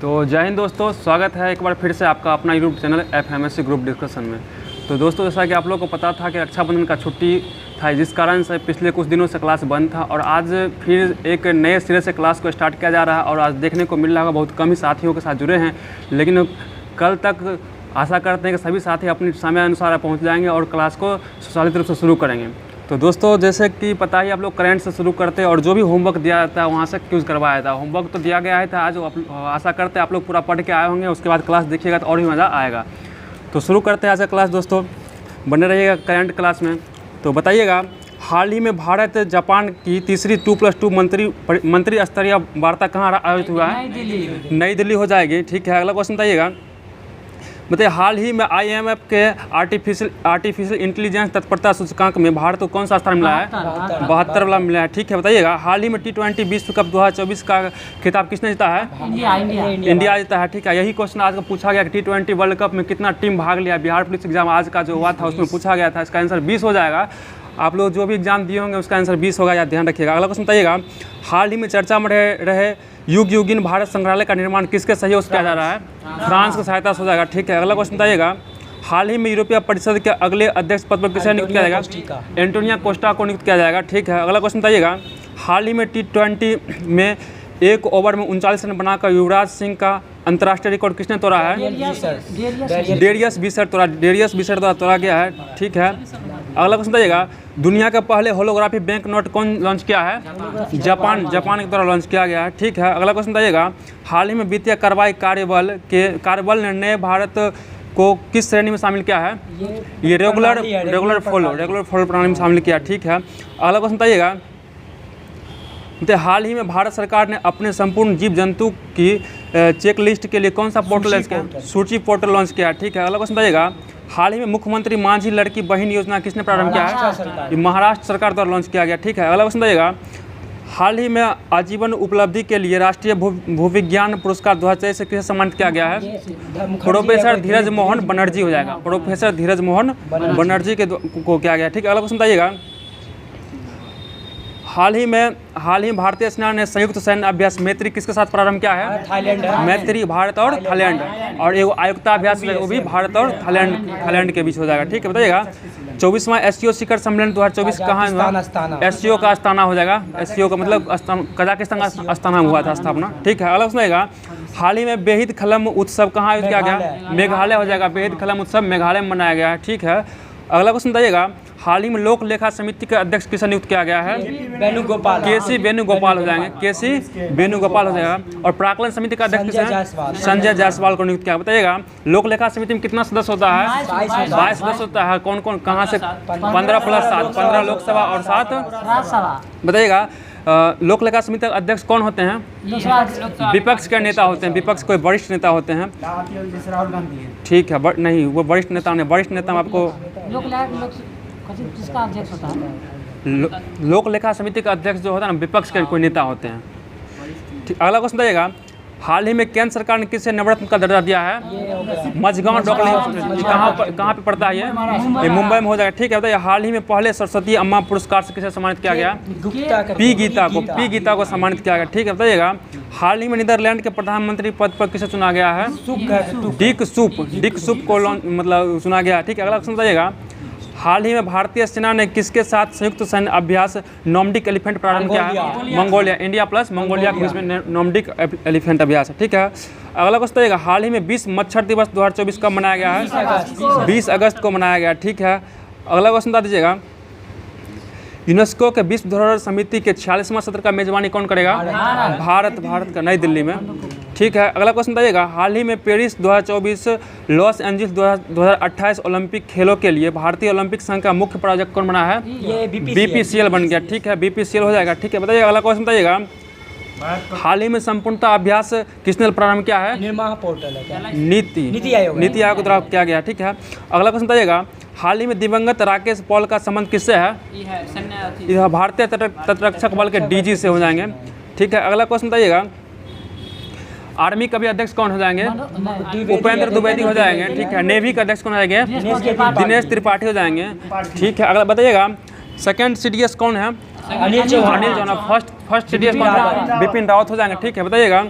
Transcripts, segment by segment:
तो जय हिंद दोस्तों, स्वागत है एक बार फिर से आपका अपना YouTube channel FMSC group discussion में। तो दोस्तों, जैसा कि आप लोगों को पता था कि रक्षाबंधन का छुट्टी था, जिस कारण से पिछले कुछ दिनों से क्लास बंद था और आज फिर एक नए सिरे से क्लास को स्टार्ट किया जा रहा है। और आज देखने को मिल रहा है बहुत कम ही साथियों के साथ जुड़े हैं, लेकिन कल तक आशा करते हैं कि सभी साथी अपने समय अनुसार पहुँच जाएंगे और क्लास को सुचारू रूप से शुरू करेंगे। तो दोस्तों, जैसे कि पता ही आप लोग करंट से शुरू करते हैं और जो भी होमवर्क दिया जाता है वहाँ से क्यूज करवाया था। होमवर्क तो दिया गया है था, आज आशा करते हैं आप लोग पूरा पढ़ के आए होंगे, उसके बाद क्लास देखिएगा तो और भी मज़ा आएगा। तो शुरू करते हैं आज का क्लास। दोस्तों, बने रहिएगा करंट क्लास में। तो बताइएगा, हाल ही में भारत जापान की तीसरी 2+2 मंत्री स्तरीय वार्ता कहाँ आयोजित हुआ है? नई दिल्ली हो जाएगी। ठीक है, अगला क्वेश्चन बताइएगा। बताइए, हाल ही में IMF के आर्टिफिशियल इंटेलिजेंस तत्परता सूचकांक में भारत को कौन सा स्थान मिला है? 72 वाला मिला है। ठीक है, बताइएगा, हाल ही में T20 विश्व कप 2024 का खिताब किसने जीता है? इंडिया जीता है। ठीक है, यही क्वेश्चन आज का पूछा गया कि T20 वर्ल्ड कप में कितना टीम भाग लिया। बिहार पुलिस एग्जाम आज का जो हुआ था उसमें पूछा गया था। इसका आंसर 20 हो जाएगा। आप लोग जो भी एग्जाम दिए होंगे उसका आंसर 20 होगा, या ध्यान रखिएगा। अगला क्वेश्चन बताइएगा, हाल ही में चर्चा में रहे युगीन भारत संग्रहालय का निर्माण किसके सहयोग से किया जा रहा है? फ्रांस की सहायता से हो जाएगा। ठीक है, अगला क्वेश्चन बताइएगा, हाल ही में यूरोपीय परिषद के अगले अध्यक्ष पद पर किसे नियुक्त किया जाएगा? एंटोनियो कोस्टा को नियुक्त किया जाएगा। ठीक है, अगला क्वेश्चन बताइएगा, हाल ही में T20 में एक ओवर में 39 रन बनाकर युवराज सिंह का अंतर्राष्ट्रीय रिकॉर्ड किसने तोड़ा है? डेरियस बिशर द्वारा तोड़ा गया है। ठीक है, अगला क्वेश्चन बताइएगा, दुनिया का पहले होलोग्राफी बैंक नोट कौन लॉन्च किया है? जापान के द्वारा लॉन्च किया गया है। ठीक है, अगला क्वेश्चन बताइएगा, हाल ही में वित्तीय कार्रवाई कार्यबल ने नए भारत को किस श्रेणी में शामिल किया है? ये रेगुलर फॉलो प्रणाली में शामिल किया। ठीक है, अगला क्वेश्चन बताइएगा, हाल ही में भारत सरकार ने अपने संपूर्ण जीव जंतु की चेक लिस्ट के लिए कौन सा पोर्टल लॉन्च किया? सूची पोर्टल लॉन्च किया। ठीक है, अगला क्वेश्चन बताइएगा, हाल ही में मुख्यमंत्री माझी लड़की बहन योजना किसने प्रारंभ किया है? ये महाराष्ट्र सरकार द्वारा लॉन्च किया गया। ठीक है, अगला क्वेश्चन बताइएगा, हाल ही में आजीवन उपलब्धि के लिए राष्ट्रीय भूविज्ञान पुरस्कार 2023 से किसे सम्मानित किया गया है? प्रोफेसर धीरज मोहन बनर्जी हो जाएगा। प्रोफेसर धीरज मोहन बनर्जी को किया गया। ठीक है, अगला क्वेश्चन बताइएगा, हाल ही में भारतीय सेना ने संयुक्त सैन्य अभ्यास मैत्री किसके साथ प्रारंभ किया है? थाईलैंड। मैत्री भारत और थाईलैंड, और एक आयुक्ता अभ्यास वो भी भारत और थाईलैंड के बीच हो जाएगा। ठीक है, बताइएगा, 24वां SCO शिखर सम्मेलन 2024 कहाँ हुआ? SCO का अस्ताना हो जाएगा। SCO का मतलब कजाकिस्तान का अस्ताना हुआ था स्थापना। ठीक है, अगला सुनाएगा, हाल ही में बेहिद खलम उत्सव कहाँ आयोजित किया गया? मेघालय हो जाएगा। बेहिद खलम उत्सव मेघालय में मनाया गया है। ठीक है, अगला क्वेश्चन बताइएगा, हाल ही में लोक लेखा समिति के अध्यक्ष किसे नियुक्त किया गया है? KC वेणुगोपाल हो जाएंगे। KC वेणुगोपाल हो जाएगा। और प्राक्कलन समिति का अध्यक्ष किसे? संजय जायसवाल को नियुक्त किया। बताइएगा, लोक लेखा समिति में कितना सदस्य होता है? 22 सदस्य होता है। कौन कौन कहाँ से? 15 + 7, 15 लोकसभा और 7 राज्यसभा। बताइएगा, लोक लेखा समिति के अध्यक्ष कौन होते हैं? विपक्ष के नेता होते हैं। विपक्ष कोई वरिष्ठ नेता होते हैं। ठीक है, नहीं, वो वरिष्ठ नेता नहीं। वरिष्ठ नेता में आपको किसका अध्यक्ष होता है? लोक लेखा समिति का अध्यक्ष जो होता है ना, विपक्ष के कोई नेता होते हैं। ठीक, अगला क्वेश्चन बताइएगा, हाल ही में केंद्र सरकार ने किसे नवरत्न का दर्जा दिया है? मझगांव डॉक्टर कहाँ पे पड़ता है? ये मुंबई में हो जाएगा। ठीक है, बताइए, हाल ही में पहले सरस्वती अम्मा पुरस्कार से किसे सम्मानित किया गया? पी गीता को सम्मानित किया गया। ठीक है, बताइएगा, हाल ही में नीदरलैंड के प्रधानमंत्री पद पर किसे चुना गया है? डिक सूप को मतलब चुना गया। ठीक है, अगला क्वेश्चन बताइएगा, हाल ही में भारतीय सेना ने किसके साथ संयुक्त सैन्य अभ्यास नॉर्डिक एलिफेंट प्रारंभ किया है? मंगोलिया। इंडिया प्लस मंगोलिया के बीच में नॉर्डिक एलिफेंट अभ्यास है। ठीक है, अगला क्वेश्चन बताइएगा, हाल ही में विश्व मच्छर दिवस 2024 कब मनाया गया है? 20 अगस्त को मनाया गया। ठीक है, अगला क्वेश्चन बता दीजिएगा, यूनेस्को के विश्व धरोहर समिति के 46वां सत्र का मेजबानी कौन करेगा? भारत का, नई दिल्ली में। ठीक है, अगला क्वेश्चन बताइएगा, हाल ही में पेरिस 2024, लॉस एंजल्स 2028 ओलंपिक खेलों के लिए भारतीय ओलंपिक संघ का मुख्य प्रायोजक कौन बना है? BPCL बन गया। ठीक है, BPCL हो जाएगा। ठीक है, बताइए, अगला क्वेश्चन बताइएगा, हाल ही में संपूर्णता अभ्यास किसने प्रारंभ किया है? निर्माण पोर्टल है, नीति आयोग द्वारा किया गया। ठीक है, अगला क्वेश्चन बताइएगा, हाल ही में दिवंगत राकेश पॉल का संबंध किससे है? यह भारतीय तटरक्षक बल के DG से हो जाएंगे। ठीक है, अगला क्वेश्चन बताइएगा, आर्मी का भी अध्यक्ष कौन हो जाएंगे? उपेंद्र द्विवेदी हो जाएंगे। ठीक है, नेवी का अध्यक्ष कौन हो जाएंगे? दिनेश त्रिपाठी हो जाएंगे। ठीक है, अगला बताइएगा, सेकंड CDS कौन है? अनिल चौहान। फर्स्ट CDS कौन है? बिपिन रावत हो जाएंगे। ठीक है, बताइएगा,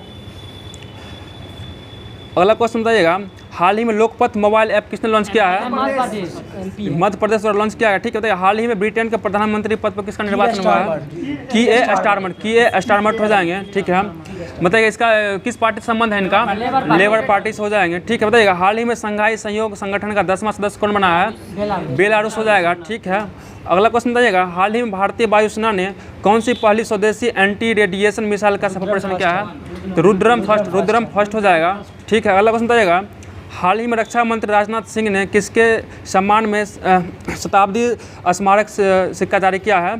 अगला क्वेश्चन बताइएगा, हाल ही में लोकपथ मोबाइल ऐप किसने लॉन्च किया है? मध्य प्रदेश द्वारा लॉन्च किया है। ठीक है, बताइए हाल ही में ब्रिटेन के प्रधानमंत्री पद पर किसका निर्वाचन हुआ है? की स्टारमर हो जाएंगे। ठीक है, बताइए इसका किस पार्टी से संबंध है इनका? लेबर पार्टी से हो जाएंगे। ठीक है, बताइएगा हाल ही में संघाई सहयोग संगठन का 10वां सदस्य कौन बना है? बेलारूस हो जाएगा। ठीक है, अगला क्वेश्चन बताइएगा, हाल ही में भारतीय वायुसेना ने कौन सी पहली स्वदेशी एंटी रेडिएशन मिसाइल का सफल परीक्षण किया है? तो रुद्रम फर्स्ट हो जाएगा। ठीक है, अगला क्वेश्चन बताइएगा, हाल ही में रक्षा मंत्री राजनाथ सिंह ने किसके सम्मान में शताब्दी स्मारक सिक्का जारी किया है?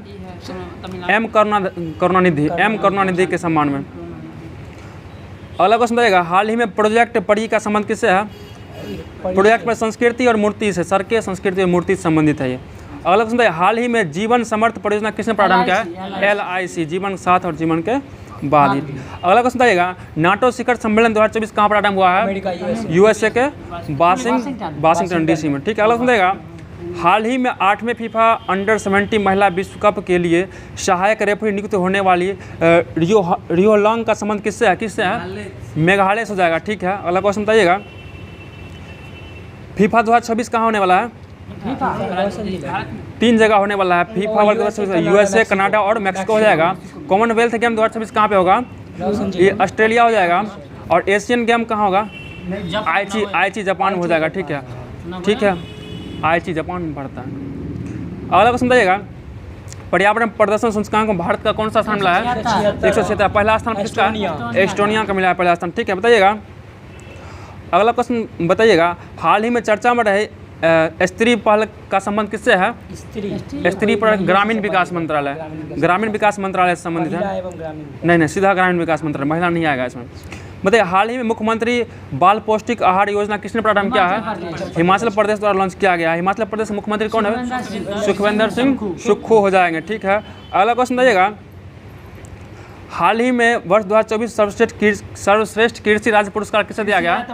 एम करुणानिधि के सम्मान में। अगला क्वेश्चन बताइएगा, हाल ही में प्रोजेक्ट परी का संबंध किससे है? प्रोजेक्ट में संस्कृति और मूर्ति से, सर के संस्कृति और मूर्ति से संबंधित है ये। अगला क्वेश्चन बताइए, हाल ही में जीवन समर्थ परियोजना किसने प्रारंभ किया है? LIC, जीवन साथ और जीवन के बाद ही। अगला क्वेश्चन बताइएगा, नाटो शिखर सम्मेलन 2024 कहाँ प्रारंभ हुआ है? USA के वाशिंगटन DC में। ठीक है, अगला क्वेश्चन बताइएगा, हाल ही में 8वें फीफा अंडर-17 महिला विश्व कप के लिए सहायक रेफरी नियुक्त होने वाली रियो लॉन्ग का संबंध किससे है? मेघालय से हो जाएगा। ठीक है, अगला क्वेश्चन बताइएगा, फीफा 2026 कहाँ होने वाला है? 3 जगह होने वाला है। FIFA world cup USA, Canada और मैक्सिको हो जाएगा। कॉमनवेल्थ गेम 2026 कहाँ पे होगा? ये ऑस्ट्रेलिया हो जाएगा। और एशियन गेम कहाँ होगा? आईची जापान में हो जाएगा। ठीक है, आईची जापान में पड़ता है। अगला क्वेश्चन बताइएगा, पर्यावरण प्रदर्शन सूचकांक में भारत का कौन सा स्थान मिला है? 176। पहला स्थान किसका? एस्टोनिया का मिला है पहला स्थान। ठीक है, बताइएगा अगला क्वेश्चन बताइएगा, हाल ही में चर्चा में रहे स्त्री पहल का संबंध किससे है? स्त्री पर ग्रामीण विकास मंत्रालय से संबंधित है। नहीं, सीधा ग्रामीण विकास मंत्रालय, महिला नहीं आएगा इसमें। बताइए हाल ही में मुख्यमंत्री बाल पौष्टिक आहार योजना किसने प्रारंभ किया है? हिमाचल प्रदेश द्वारा लॉन्च किया गया है। हिमाचल प्रदेश के मुख्यमंत्री कौन है? सुखविंदर सिंह सुक्खू हो जाएंगे। ठीक है, अगला क्वेश्चन बताइएगा, हाल ही में वर्ष 2024 सर्वश्रेष्ठ कृषि राज्य पुरस्कार किसे दिया गया?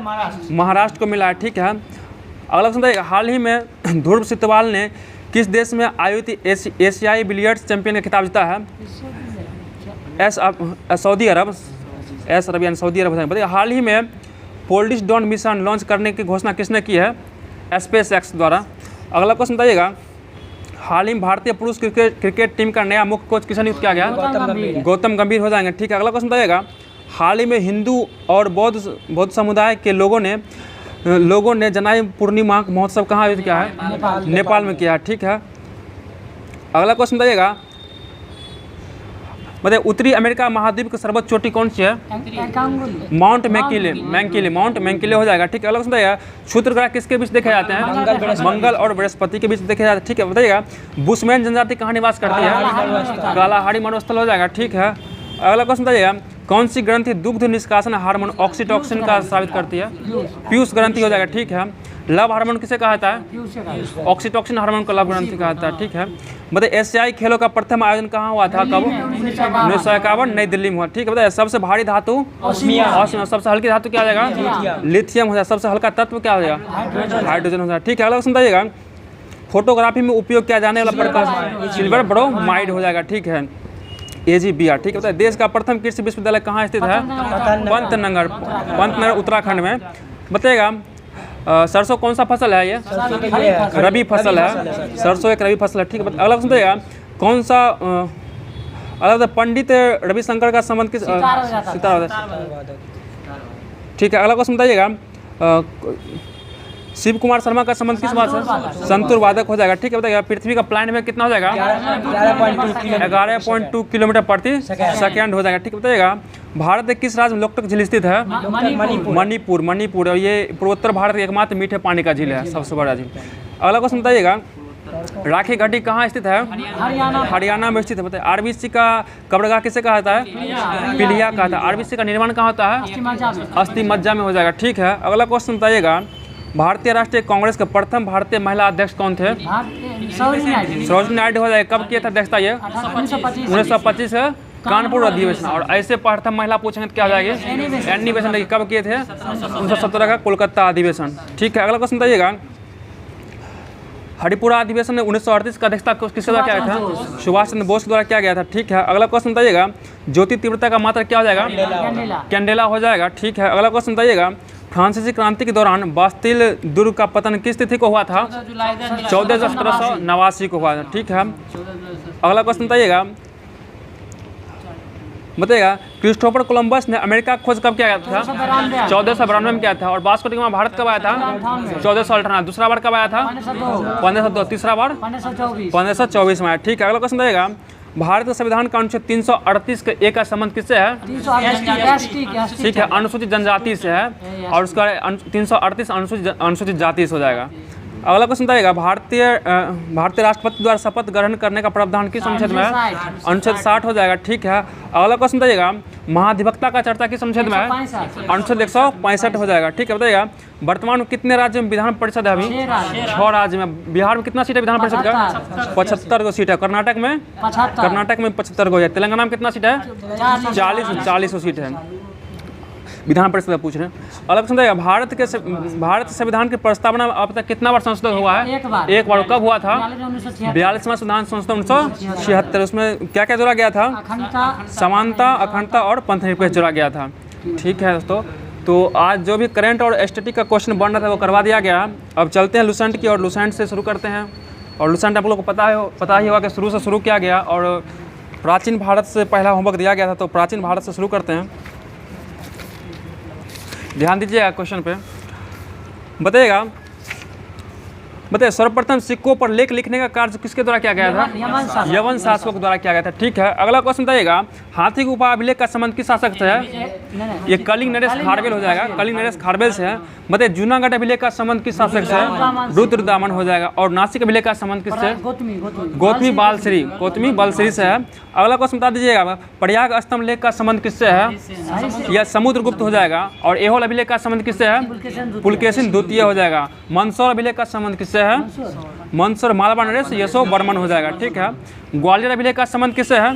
महाराष्ट्र को मिला है। ठीक है, अगला क्वेश्चन बताइएगा, हाल ही में ध्रुव सितवाल ने किस देश में आयोजित एशियाई बिलियर्ड्स चैंपियन का खिताब जीता है? सऊदी अरब बताइए हाल ही में पोल्डिस डॉन मिशन लॉन्च करने की घोषणा किसने की है? SpaceX द्वारा। अगला क्वेश्चन बताइएगा, हाल ही में भारतीय पुरुष क्रिकेट टीम का नया मुख्य कोच किसे नियुक्त किया गया? गौतम गंभीर हो जाएंगे। ठीक है, अगला क्वेश्चन बताइएगा, हाल ही में हिंदू और बौद्ध समुदाय के लोगों ने जनाई पूर्णिमा महोत्सव कहाँ आयोजित किया है? नेपाल में किया है। ठीक है, अगला क्वेश्चन बताइएगा, बताइए उत्तरी अमेरिका महाद्वीप की सर्वोच्च चोटी कौन सी है? माउंट मैकिले हो जाएगा। ठीक है, अगला क्वेश्चन बताइएगा, क्षुद्र ग्रह किसके बीच देखे जाते हैं? मंगल और बृहस्पति के बीच देखे जाते हैं। ठीक है, बताइएगा बुशमैन जनजाति कहाँ निवास करती है? कालाहारी मरुस्थल हो जाएगा। ठीक है, अगला क्वेश्चन बताइएगा, कौन सी ग्रंथि दुग्ध निष्कासन हार्मोन ऑक्सीटोसिन का स्रावित करती है? पीयूष ग्रंथि हो जाएगा। ठीक है, लव हार्मोन किसे कहा जाता है? ऑक्सीटोसिन हार्मोन को लव ग्रंथि कहा जाता है। ठीक है, बताइए एशियाई खेलों का प्रथम आयोजन कहाँ हुआ था? कब? 1951 नई दिल्ली में हुआ। ठीक है, बताइए सबसे भारी धातु ऑस्मियम, सबसे हल्की धातु क्या हो जाएगा? लिथियम हो जाएगा। सबसे हल्का तत्व क्या हो जाएगा? हाइड्रोजन हो जाएगा। ठीक है, अगला क्वेश्चन बताइएगा, फोटोग्राफी में उपयोग किया जाने वाला प्रकाश सिल्वर ब्रोमाइड हो जाएगा। ठीक है, AGBR। ठीक है, बताइए देश का प्रथम कृषि विश्वविद्यालय कहाँ स्थित है? पंतनगर उत्तराखंड में। बताइएगा सरसों कौन सा फसल है? ये रबी फसल है। सरसों एक रबी फसल है। ठीक है, अगला क्वेश्चन बताइएगा, कौन सा अगला पंडित रविशंकर का संबंध किस? सितार। ठीक है, अगला क्वेश्चन बताइएगा, शिव कुमार शर्मा का संबंध किस बात से? संतूर वादक हो जाएगा। ठीक है, बताइएगा पृथ्वी का प्लान में कितना हो जाएगा? 11.2 किलोमीटर प्रति सेकेंड हो जाएगा। ठीक है, बताइएगा भारत के किस राज्य में लोकटक झील स्थित है? मणिपुर। और ये पूर्वोत्तर भारत के एकमात्र मीठे पानी का झील है, सबसे बड़ा झील। अगला क्वेश्चन बताइएगा, राखी गढ़ी कहाँ स्थित है? हरियाणा में स्थित है। बताइए RBC का कब्रगाह किसे कहा जाता है? पिलिया कहा था। RBC का निर्माण कहाँ होता है? अस्थि मज्जा में हो जाएगा। ठीक है, अगला क्वेश्चन बताइएगा, भारतीय राष्ट्रीय कांग्रेस के प्रथम भारतीय महिला अध्यक्ष कौन थे? सरोजिनी नायडू हो जाएगा। कब किया था अध्यक्षता? ये 1925 कानपुर अधिवेशन। और ऐसे प्रथम महिला पूछेंगे तो क्या हो जाएगी? Annie Besant. कब किए थे? 1917 का कोलकाता अधिवेशन। ठीक है, अगला क्वेश्चन बताइएगा, हरिपुरा अधिवेशन में 1938 का अध्यक्षता किसके द्वारा किया गया था? सुभाष चंद्र बोस द्वारा किया गया था। ठीक है, अगला क्वेश्चन बताइएगा, ज्योति तीव्रता का मात्रा क्या हो जाएगा? कैंडेला हो जाएगा। ठीक है, अगला क्वेश्चन बताइएगा, फ्रांसीसी क्रांति के दौरान बास्तिल दुर्ग का पतन किस तिथि को हुआ था? 14 को हुआ था। ठीक है, अगला क्वेश्चन बताइएगा क्रिस्टोफर कोलंबस ने अमेरिका की खोज कब किया था? 1492 में किया था। और वास्को डी गामा भारत कब आया था? 1498। दूसरा बार कब आया था? 1502। तीसरा बार 1524 में आया। ठीक है, अगला क्वेश्चन बताइएगा भारत के संविधान का अनुच्छेद 338 के ए का संबंध किससे है? ठीक है, अनुसूचित जनजाति से है, और उसका 338 अनुसूचित जाति से हो जाएगा। अगला क्वेश्चन बताइएगा भारतीय राष्ट्रपति द्वारा शपथ ग्रहण करने का प्रावधान किस अनुच्छेद में है? अनुच्छेद 60 हो जाएगा। ठीक है, अगला क्वेश्चन बताइएगा महाधिवक्ता का चर्चा किस अनुच्छेद में है? अनुच्छेद 165 हो जाएगा। ठीक है, बताइएगा वर्तमान में कितने राज्यों में विधान परिषद है? अभी 6 राज्य में। बिहार में कितना सीट है विधान परिषद का? 75 को सीट है। कर्नाटक में 75 को है। तेलंगाना में कितना सीट है? 40 सीट है विधान परिषद का पूछ रहे हैं। अलग सुन भारत संविधान की प्रस्तावना अब तक कितना बार संशोधन हुआ है? एक बार। कब हुआ था? 42वां संविधान संशोधन 1976। उसमें क्या क्या जोड़ा गया था? समानता, अखंडता और पंथनिरपेक्ष जोड़ा गया था। ठीक है दोस्तों, तो आज जो भी करंट और एस्थेटिक का क्वेश्चन बन रहा था वो करवा दिया गया। अब चलते हैं लुसेंट की, और लुसेंट से शुरू करते हैं। और लुसेंट आप लोग को पता ही होगा कि शुरू से शुरू किया गया, और प्राचीन भारत से पहला होमवर्क दिया गया था, तो प्राचीन भारत से शुरू करते हैं। ध्यान दीजिएगा क्वेश्चन पे। बताइए सर्वप्रथम सिक्कों पर लेख लिखने का कार्य किसके द्वारा किया गया था? यवन शासकों के द्वारा किया गया था। ठीक है, अगला क्वेश्चन बताइएगा हाथी गुफा अभिलेख का संबंध किस शासक से है? ये कलिंग नरेश खारवेल हो जाएगा। कलिंग नरेश खारवेल से है। बताइए जूनागढ़ अभिलेख का संबंध किस शासक से है? रुद्रदामन हो जाएगा। और नासिक अभिलेख का संबंध किससे? गौतमी बालश्री से है। अगला क्वेश्चन बता दीजिएगा प्रयाग स्तंभ लेख का संबंध किससे है? यह समुद्रगुप्त हो जाएगा। और एहोल अभिलेख का संबंध किससे है? पुलकेशिन द्वितीय हो जाएगा। मंदसौर अभिलेख का संबंध किससे है? मंदसौर मालवा नरेश यशो बर्मन हो जाएगा। ठीक है, ग्वालियर अभिलेख का संबंध किससे है?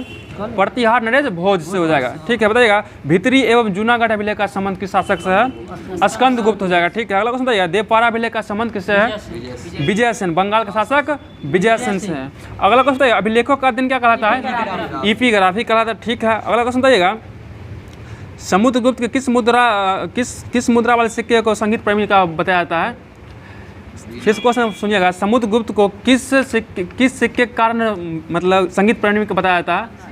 प्रतिहार नरेश भोज से हो जाएगा। ठीक है, बताइएगा भितरी एवं जूनागढ़ अभिलेख का संबंध किस शासक से है? स्कंद गुप्त हो जाएगा। ठीक है, अगला क्वेश्चन बताइए देवपारा अभिलेख का संबंध किससे है? विजय सेन, बंगाल का शासक विजय सेन से है। अगला क्वेश्चन बताइए अभिलेखों का दिन क्या कहलाता है? इपिग्राफी कहलाता है। ठीक है, अगला क्वेश्चन बताइएगा समुद्रगुप्त के किस मुद्रा वाले सिक्के को संगीत प्रेमी का बताया जाता है? फिर क्वेश्चन सुनिएगा समुद्रगुप्त को किस सिक्के के कारण मतलब संगीत प्रेमी को बताया जाता है?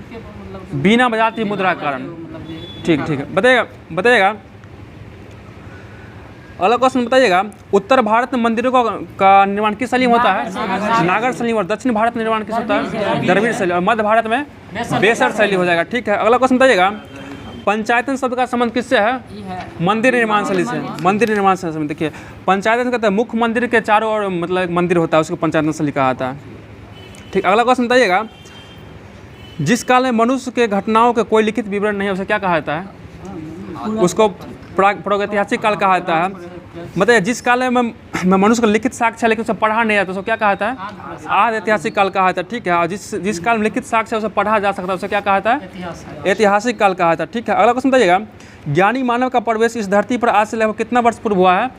बीना बजाती मुद्रा के कारण। ठीक है, बताइएगा अगला क्वेश्चन बताइएगा उत्तर भारत में मंदिरों का निर्माण किस शैली में होता है? नागर शैली। और दक्षिण भारत में निर्माण किस होता है? द्रविड़ शैली। और मध्य भारत में बेसर शैली हो जाएगा। ठीक है, अगला क्वेश्चन बताइएगा पंचायतन शब्द का संबंध किससे है? मंदिर निर्माण शैली से। मंदिर निर्माण शैली। देखिए पंचायतन कहते हैं मुख्य मंदिर के चारों ओर मतलब एक मंदिर होता है, उसको पंचायतन शैली कहा जाता है। ठीक, अगला क्वेश्चन बताइएगा जिस काल में मनुष्य के घटनाओं के कोई लिखित विवरण नहीं है उसे क्या कहा जाता है? उसको प्रागैतिहासिक काल कहा जाता है। बताइए जिस काल में मनुष्य का लिखित साक्ष्य है लेकिन उसे पढ़ा नहीं जाता उसको क्या कहा जाता है? आद ऐतिहासिक काल कहा जाता है। ठीक है, और जिस काल में लिखित साक्ष्य है उसे पढ़ा जा सकता है उसे क्या कहा जाता है? ऐतिहासिक काल कहा जाता है। ठीक है, अगला क्वेश्चन बताइएगा ज्ञानी मानव का प्रवेश इस धरती पर आज से लगभग कितना वर्ष पूर्व हुआ है?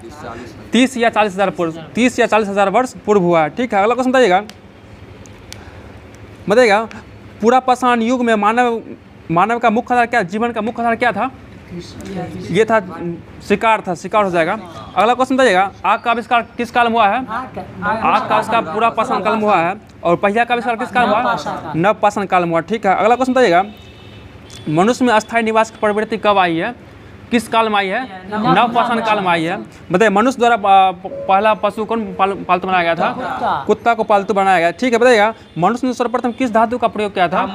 30 या 40 हज़ार वर्ष पूर्व हुआ है। ठीक है, अगला क्वेश्चन बताइएगा पूरा पाषाण युग में मानव का मुख्य आधार क्या, जीवन का मुख्य आधार क्या था? ये था शिकार हो जाएगा। अगला क्वेश्चन बताइएगा आग का आविष्कार किस काल में हुआ है? आग का आविष्कार पूरा पाषाण काल में हुआ है। और पहिया का आविष्कार किस काल में हुआ? नवपाषाण काल में हुआ। ठीक है, अगला क्वेश्चन बताइएगा मनुष्य में अस्थायी निवास की प्रवृत्ति कब आई है? किस काल में आई है? नवपाषाण काल में आई है। बताइए मनुष्य द्वारा पहला पशु कौन पालतू बनाया गया था? कुत्ता को पालतू बनाया गया। ठीक है, बताइएगा मनुष्य ने सर्वप्रथम किस धातु का प्रयोग किया था?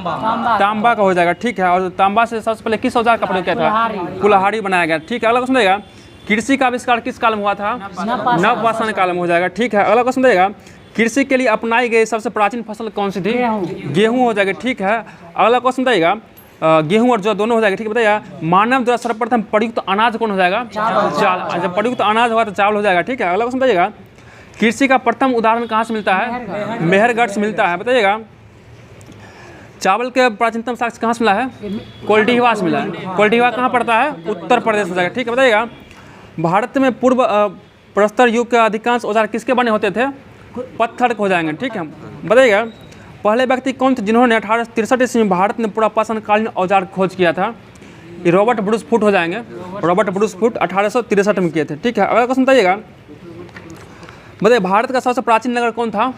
तांबा का हो जाएगा। ठीक है, और तांबा से सबसे पहले किस औजार का प्रयोग किया था? कुल्हाड़ी बनाया गया। ठीक है, अगला क्वेश्चन बताइएगा कृषि का आविष्कार किस काल में हुआ था? नवपाषाण काल में हो जाएगा। ठीक है, अगला क्वेश्चन बताइएगा कृषि के लिए अपनाई गई सबसे प्राचीन फसल कौन सी थी? गेहूँ हो जाएगा। ठीक है, अगला क्वेश्चन बताइएगा गेहूं और जौ दोनों हो जाएगा। ठीक है, बताइए मानव द्वारा सर्वप्रथम प्रयुक्त अनाज कौन हो जाएगा? चावल। जब प्रयुक्त अनाज होगा तो चावल हो जाएगा। ठीक है, अगला क्वेश्चन बताइएगा कृषि का प्रथम उदाहरण कहाँ से मिलता है? मेहरगढ़ से मिलता है। बताइएगा चावल के प्राचीनतम साक्ष्य कहाँ से मिला है? कोल्डिवा से मिला है। कोल्डिवा कहाँ पड़ता है? उत्तर प्रदेश हो जाएगा। ठीक है, बताइएगा भारत में पूर्व प्रस्तर युग के अधिकांश औजार किसके बने होते थे? पत्थर के हो जाएंगे। ठीक है, बताइएगा पहले व्यक्ति कौन थे जिन्होंने 1863 ईस्वी में भारत में पूरा पाषाणकालीन औजार खोज किया था? ये रॉबर्ट ब्रूस फुट हो जाएंगे। रॉबर्ट ब्रूस फुट 1863 में किए थे। ठीक है, अगला क्वेश्चन बताइएगा, बताइए भारत का सबसे प्राचीन नगर कौन था?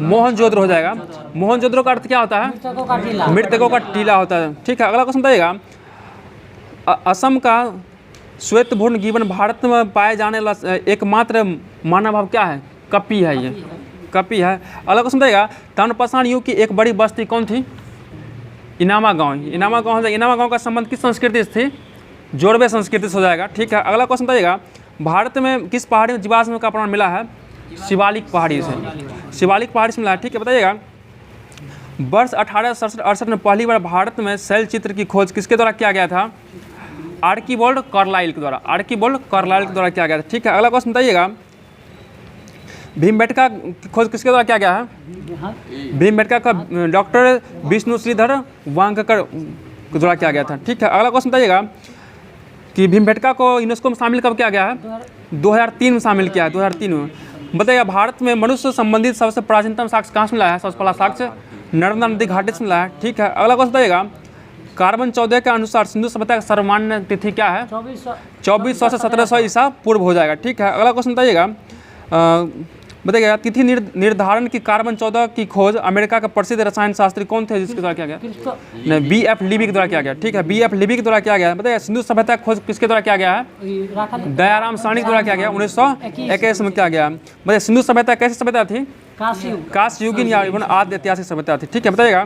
मोहनजोदड़ो हो जाएगा। मोहनजोदड़ो का अर्थ क्या होता है? मृतकों का टीला होता है। ठीक है, अगला क्वेश्चन बताइएगा, असम का श्वेतभूर्ण गिबन भारत में पाए जाने वाला एकमात्र मानव भाव क्या है? कपी है, ये कपी है। अगला क्वेश्चन बताइएगा, तनपसान युग की एक बड़ी बस्ती कौन थी? इनामा गांव। इनामा गांव हो जाएगा। इनामा गांव का संबंध किस संस्कृति से थी? जोड़वे संस्कृति से हो जाएगा। ठीक है, अगला क्वेश्चन बताइएगा, भारत में किस पहाड़ी में जीवाश्म का प्रमाण मिला है? शिवालिक पहाड़ी से। शिवालिक पहाड़ी से मिला है। ठीक है, बताइएगा, वर्ष 1867 में पहली बार भारत में शैल चित्र की खोज किसके द्वारा किया गया था? आर्कीबोल्ड कार्लाइल के द्वारा। आर्कीबोल्ड कार्लाइल के द्वारा किया गया था। ठीक है, अगला क्वेश्चन बताइएगा, भीमबेटका की खोज किसके द्वारा किया गया है? भीमबेटका का डॉक्टर विष्णु श्रीधर वांगकर के द्वारा किया गया था। ठीक है, अगला क्वेश्चन बताइएगा कि भीमबेटका को यूनेस्को में शामिल कब किया गया है? 2003 में शामिल किया है, 2003 में। बताइएगा, भारत में मनुष्य संबंधित सबसे प्राचीनतम साक्ष्य कहाँ से मिला है? सबसे पहला साक्ष्य नर्मदा नदी घाटी से मिला है। ठीक है, अगला क्वेश्चन बताइएगा, कार्बन 14 के अनुसार सिंधु सभ्यता का सर्वमान्य तिथि क्या है? 2400 से 1700 ईसा पूर्व हो जाएगा। ठीक है, अगला क्वेश्चन बताइएगा, बताइएगा तिथि निर्धारण की कार्बन 14 की खोज अमेरिका का प्रसिद्ध रसायन शास्त्री कौन थे जिसके द्वारा किया गया? नहीं, BF लीबी के द्वारा किया गया। ठीक है, BF लीबी के द्वारा किया गया। बताइए सिंधु सभ्यता की खोज किसके द्वारा किया गया है? दयाराम साहनी के द्वारा किया गया, 1921 में किया गया। बताइए सिंधु सभ्यता कैसी सभ्यता थी? कांस्ययुगीन या आदि ऐतिहासिक सभ्यता थी। ठीक है, बताइएगा,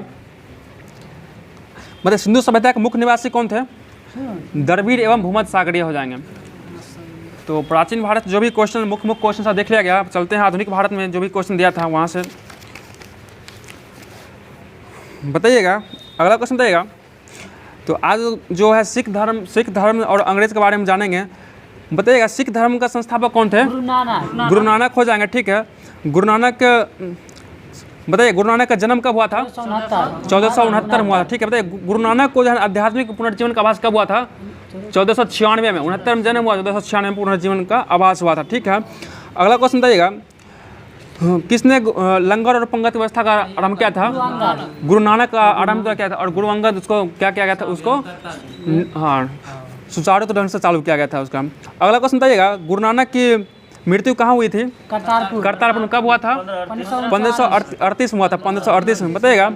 बताइए सिंधु सभ्यता के मुख्य निवासी कौन थे? द्रविड़ एवं भूमध्य सागरीय हो जाएंगे। तो प्राचीन भारत जो भी क्वेश्चन मुख्य क्वेश्चन सा देख लिया गया। चलते हैं आधुनिक भारत में जो भी क्वेश्चन दिया था वहाँ से बताइएगा। अगला क्वेश्चन बताइएगा, तो आज जो है सिख धर्म और अंग्रेज के बारे में जानेंगे। बताइएगा सिख धर्म का संस्थापक कौन थे? गुरु नानक हो जाएंगे। ठीक है, गुरु नानक, बताइए गुरु नानक का जन्म कब हुआ था? 1469 में हुआ था। ठीक है, बताइए गुरु नानक को जो है आध्यात्मिक पुनर्जीवन का आभास कब हुआ था? 1496 में। 69 में जन्म हुआ, 1496 में पुनर्जीवन का आभास हुआ था। ठीक है, अगला क्वेश्चन बताइएगा, किसने लंगर और पंगत व्यवस्था का आरंभ किया था? गुरु नानक का आरंभ किया था, और गुरु अंगद उसको क्या किया गया था? उसको हाँ सुचारू ढंग से चालू किया गया था उसका। अगला क्वेश्चन बताइएगा, गुरु नानक की मृत्यु कहाँ हुई थी? करतारपुर। कब हुआ था? 1538 में हुआ था, 1538 में। बताइएगा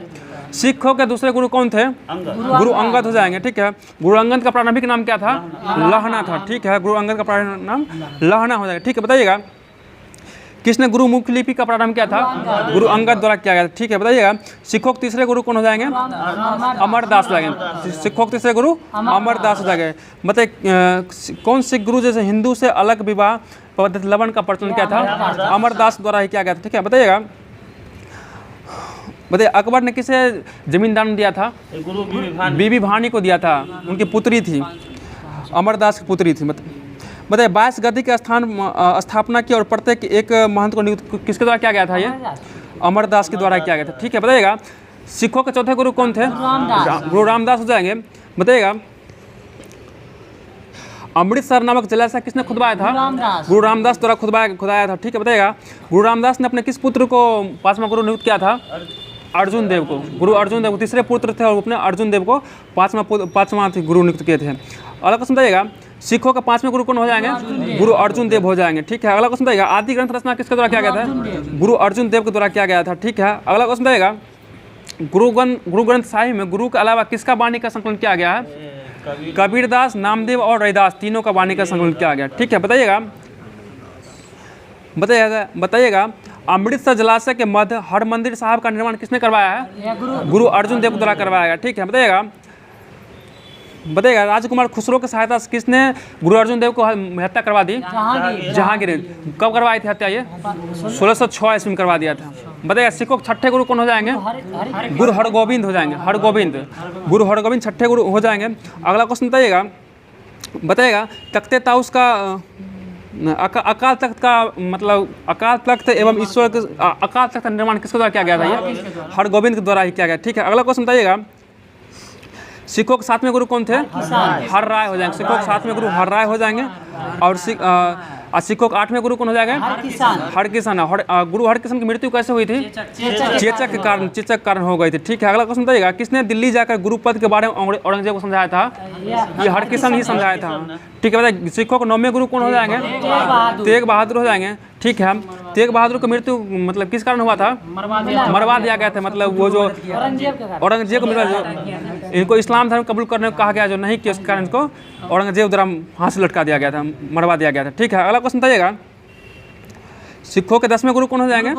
सिखों के दूसरे गुरु कौन थे? गुरु अंगद हो जाएंगे। ठीक है, गुरु अंगद का प्रारंभिक नाम क्या था? लहना था। ठीक है, गुरु अंगद का प्रारंभिक नाम लहना हो जाएगा। ठीक है, बताइएगा किसने गुरु मुख्य लिपि का प्रारंभ किया था? गुरु अंगद द्वारा किया गया था। ठीक है, बताइएगा सिखों के तीसरे गुरु कौन हो जाएंगे? अमरदास हो जाएंगे। सिखों के तीसरे गुरु अमरदास हो जाएंगे। बताइए कौन सिख गुरु जैसे हिंदू से अलग विवाह पद्धति लवण का प्रचलन किया था? अमरदास द्वारा ही किया गया था। ठीक है, बताइएगा अकबर ने किसे जमीन दान दिया था? बीबी भानी को दिया था, उनकी पुत्री थी, अमरदास की पुत्री थी। बताइए 22 गद्दी के स्थापना की और प्रत्येक एक महंत को नियुक्त किसके द्वारा किया गया था? ये अमरदास के द्वारा किया गया था। ठीक है, बताइएगा सिखों के चौथे गुरु कौन थे? गुरु रामदास हो जाएंगे। बताइएगा अमृतसर नामक जलाशय किसने खुदवाया था? गुरु रामदास द्वारा खुदाया था। ठीक है, बताइएगा गुरु रामदास ने अपने किस पुत्र को 5वां गुरु नियुक्त किया था? अर्जुन देव को। गुरु अर्जुन देव तीसरे पुत्र थे और अपने अर्जुन देव को 5वां गुरु नियुक्त किए थे। अगला क्वेश्चन बताइएगा सिखों का 5वें गुरु कौन हो जाएंगे? गुरु अर्जुन देव हो जाएंगे। ठीक है, अगला क्वेश्चन बताइएगा आदि ग्रंथ रचना किसके द्वारा किया गया था? गुरु अर्जुन देव के द्वारा किया गया था। ठीक है, अगला क्वेश्चन बताइएगा गुरु ग्रंथ साहिब में गुरु के अलावा किसका वाणी का संकलन किया गया है? कबीरदास, नामदेव और रैदास तीनों का वाणी का संकलन किया गया। ठीक है, बताइएगा अमृतसर जलाशय के मध्य हरमंदिर साहब का निर्माण किसने करवाया है? गुरु अर्जुन देव द्वारा करवाया गया। ठीक है, बताइएगा राजकुमार खुसरो की सहायता से किसने गुरु अर्जुन देव को हत्या करवा दी? जहांगीर। कब करवाई थी हत्या? ये 1606 ईस्वी में करवा दिया था। बताइएगा सिखों के छठे गुरु कौन हो जाएंगे? गुरु हरगोविंद हो जाएंगे। गुरु हरगोविंद छठे गुरु हो जाएंगे। अगला क्वेश्चन बताइएगा तख्ते ताउस का अकाल तख्त का मतलब अकाल तख्त एवं ईश्वर के अकाल तख्त का निर्माण किसके द्वारा किया गया था? ये हरगोविंद के द्वारा ही किया गया। ठीक है, अगला क्वेश्चन बताइएगा सिखों के 7वें गुरु कौन थे? हर राय हो जाएंगे। सिखों के 7वें गुरु हर राय हो जाएंगे। और और सिखों का 8वें गुरु कौन हो जाएगा? हरकिशन। गुरु हरकिशन की मृत्यु कैसे हुई थी? चेचक के कारण हो गई थी। ठीक है, अगला क्वेश्चन बताइएगा, किसने दिल्ली जाकर गुरु पद के बारे में औरंगजेब को समझाया था? ये हरकिशन ही समझाया था। ठीक है, बताइए सिखों के 9वें गुरु कौन हो जाएंगे? तेग बहादुर हो जाएंगे। ठीक है, तेग बहादुर की मृत्यु मतलब किस कारण हुआ था? मरवा दिया गया था। मतलब वो जो औरंगजेब को इनको इस्लाम धर्म कबूल करने को कहा गया, जो नहीं किया, उस कारण इनको औरंगजेब द्वारा हाथ से लटका दिया गया था, मरवा दिया गया था। ठीक है, अगला क्वेश्चन बताइएगा, सिखों के 10वें गुरु कौन हो जाएंगे?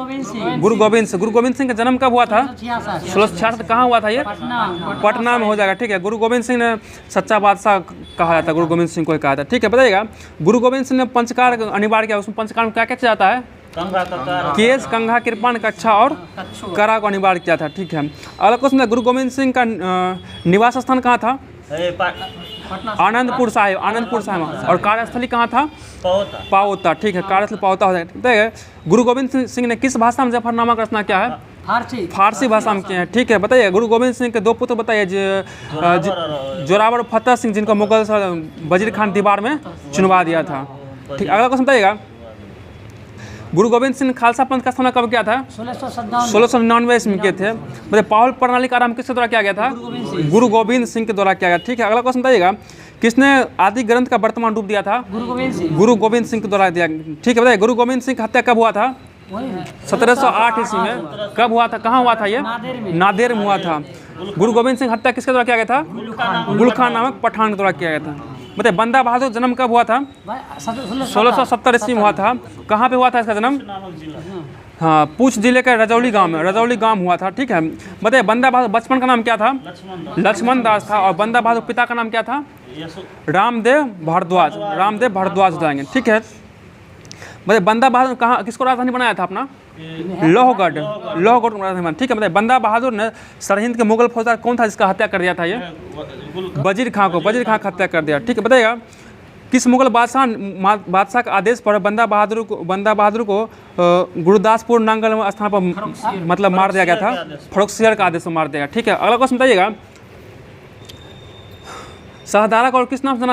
गुरु गोविंद सिंह। गुरु गोविंद सिंह का जन्म कब हुआ था? 1666। कहाँ हुआ था ये? पटना में हो जाएगा। ठीक है, गुरु गोविंद सिंह ने सच्चा बादशाह कहा जाता है, गुरु गोविंद सिंह को कहा था। ठीक है, बताइएगा गुरु गोविंद सिंह ने पंचकार अनिवार्य किया, उसमें पंचकार में क्या क्या जाता है? केस, कंघा, कृपाण, कच्छा और करा को अनिवार्य किया था। ठीक है, अगला क्वेश्चन, गुरु गोविंद सिंह का निवास स्थान कहाँ था? आनंदपुर साहिब। आनंदपुर साहिब। और कार्यस्थली कहाँ था? पाओता। ठीक है, कार्यस्थली पाओता हो जाएगा। गुरु गोविंद सिंह ने किस भाषा में जफरनामा का रचना किया है? फारसी भाषा में किया है। ठीक है, बताइए गुरु गोविंद सिंह के 2 पुत्र बताइए, जोरावर फतेह सिंह, जिनको मुगल वजीर खान दीवार में चुनवा दिया था। ठीक, अगला क्वेश्चन बताइएगा, गुरु गोविंद सिंह खालसा पंथ का स्थापना कब किया था? 1699 ईस्वी में किए थे। मतलब पाहुल प्रणाली का आरंभ किसके द्वारा किया गया था? गुरु गोविंद सिंह के द्वारा किया गया। ठीक है, अगला क्वेश्चन बताइएगा, किसने आदि ग्रंथ का वर्तमान रूप दिया था? गुरु गोविंद सिंह के द्वारा दिया। ठीक है, बताइए गुरु गोविंद सिंह की हत्या कब हुआ था? 1708 ईस्वी में। कब हुआ था? कहाँ हुआ था ये? नादेर में हुआ था। गुरु गोविंद सिंह हत्या किसके द्वारा किया गया था? गुल खान नामक पठान के द्वारा किया गया था। बताइए बंदा बहादुर जन्म कब हुआ था? 1670 ईस्वी में हुआ था। कहाँ पे हुआ था इसका जन्म? हाँ, पूछ जिले के रजौली गांव में, रजौली गांव हुआ था। ठीक है, बताइए बंदा बहादुर बचपन का नाम क्या था? लक्ष्मण दास था। और बंदा बहादुर पिता का नाम क्या था? रामदेव भारद्वाज। रामदेव भारद्वाज जाएंगे। ठीक है, बताइए बंदा बहादुर कहाँ, किसको राजधानी बनाया था अपना? लोहगढ़। लोहगढ़ को राजधानी। ठीक है, बताइए बंदा बहादुर ने सरहिंद के मुगल फौजदार कौन था जिसका हत्या कर दिया था? ये वजीर खां को। वजीर खां का हत्या कर दिया। ठीक है, बताइएगा किस मुगल बादशाह के आदेश पर बंदा बहादुर को गुरदासपुर नांगल स्थान पर मतलब मार दिया गया था? फरोख्सियर का आदेश पर मार दिया गया। ठीक है, अगला क्वेश्चन बताइएगा, सहदारा को और किस नाम से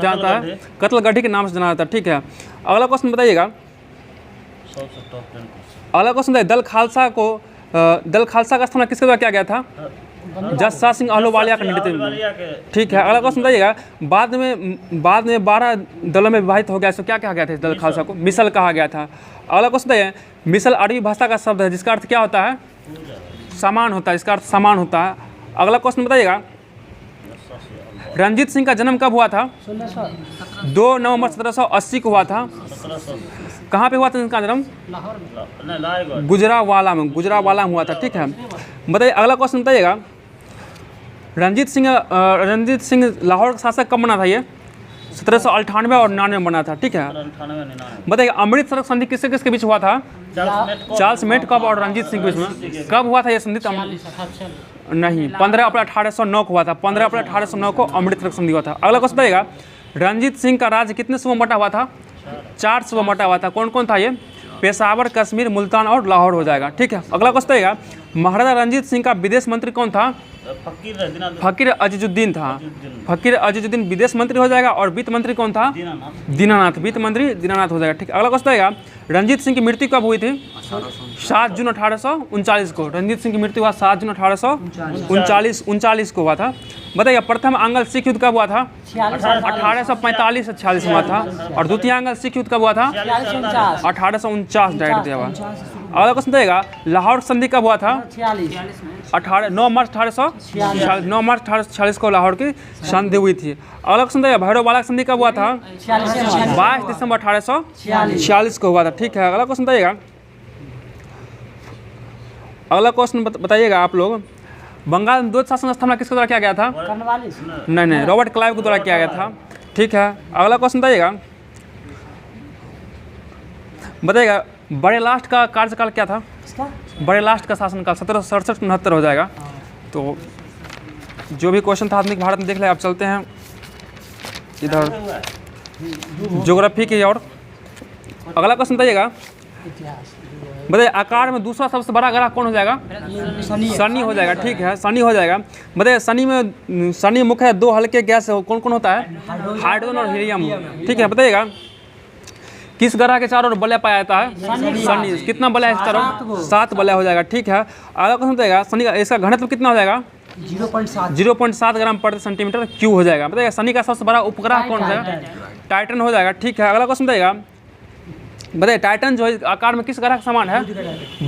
जानता है? कत्लगढ़ी के नाम से जाना जाता है। ठीक है, अगला क्वेश्चन बताइएगा, अगला क्वेश्चन बताइए दल खालसा का स्थापना किसके द्वारा किया गया था? जस्सा सिंह अहलूवालिया के नेतृत्व में। ठीक है, अगला क्वेश्चन बताइएगा, बाद में 12 दलों में विभाजित हो गया, इसको क्या कहा गया था? इस दल खालसा को मिसल कहा गया था। अगला क्वेश्चन बताइए, मिसल अरबी भाषा का शब्द है जिसका अर्थ क्या होता है? समान होता है। इसका अर्थ समान होता है। अगला क्वेश्चन बताइएगा, रंजीत सिंह का जन्म कब हुआ था? 2 नवंबर 1780 को हुआ था। कहाँ पे हुआ था इनका जन्म? गुजरावाला में हुआ था। ठीक है, बताइए अगला क्वेश्चन बताइएगा, रंजीत सिंह लाहौर का शासक कब बना था? ये 1798 और 99 में बना था। ठीक है, बताइए अमृतसर संधि किसके किसके बीच हुआ था? चार्ल्स मेटकॉफ और रंजीत सिंह के बीच में। कब हुआ था ये संधि? नहीं, 15 अप्रैल 1809 को हुआ था। 15 अप्रैल 1809 को अमृतसर संधि हुआ था। अगला क्वेश्चन बताइएगा, रंजीत सिंह का राज्य कितने सूबों में बटा हुआ था? 4 सूबों में बटा हुआ था। कौन कौन था ये? पेशावर, कश्मीर, मुल्तान और लाहौर हो जाएगा। ठीक है, अगला क्वेश्चन बताइएगा, महाराजा रंजीत सिंह का विदेश मंत्री कौन था? फकीर अजीजुद्दीन था। फकीर अजीजुद्दीन विदेश मंत्री हो जाएगा। और वित्त मंत्री कौन था? दीनानाथ। वित्त मंत्री दीनानाथ हो जाएगा। ठीक, अगला क्वेश्चन आएगा, रंजीत सिंह की मृत्यु कब हुई थी? 7 जून 1839 को। रंजीत सिंह की मृत्यु हुआ 7 जून 1839 को हुआ था। बताइए प्रथम आंग्ल सिख युद्ध कब हुआ था? 1845 से 46 हुआ था। और द्वितीय आंग्ल सिख युद्ध कब हुआ था? 1849 डायरेक्ट दिया हुआ। अगला क्वेश्चन बताइएगा, लाहौर संधि कब हुआ था? 9 मार्च 1846 को लाहौर की संधि हुई थी। अगला क्वेश्चन बताइएगा, भैरववाला संधि कब हुआ था? 22 दिसंबर 1846 को हुआ था। ठीक है, अगला क्वेश्चन बताइएगा, अगला क्वेश्चन बताइएगा आप लोग, बंगाल में द्वैत शासन स्थापना किसके द्वारा किया गया था? नहीं, रॉबर्ट क्लाइव के द्वारा किया गया था। ठीक है, अगला क्वेश्चन बताइएगा बड़े लास्ट का कार्यकाल क्या था? बड़े लास्ट का शासनकाल 1767-69 हो जाएगा। तो जो भी क्वेश्चन था आधुनिक भारत में देख ले। अब चलते हैं इधर ज्योग्राफी की ओर। अगला क्वेश्चन बताइएगा, बताइए आकार में दूसरा सबसे बड़ा ग्रह कौन हो जाएगा? शनि हो जाएगा। ठीक है, शनि हो जाएगा। बताइए शनि मुख्य 2 हल्के गैस कौन कौन होता है? हाइड्रोजन और हीलियम। ठीक है, बताइएगा किस ग्रह के चारों ओर वलय पाया जाता है? शनि। कितना वलय है चारों? 7 वलय हो जाएगा। ठीक है, अगला क्वेश्चन बताएगा शनि का इसका घनत्व कितना हो जाएगा? 0.7 ग्राम प्रति सेंटीमीटर क्यूब हो जाएगा। बताइए शनि का सबसे बड़ा उपग्रह कौन सा है? टाइटन हो जाएगा। ठीक है, अगला क्वेश्चन बताइएगा, बताइए टाइटन जो है आकार में किस ग्रह के समान है?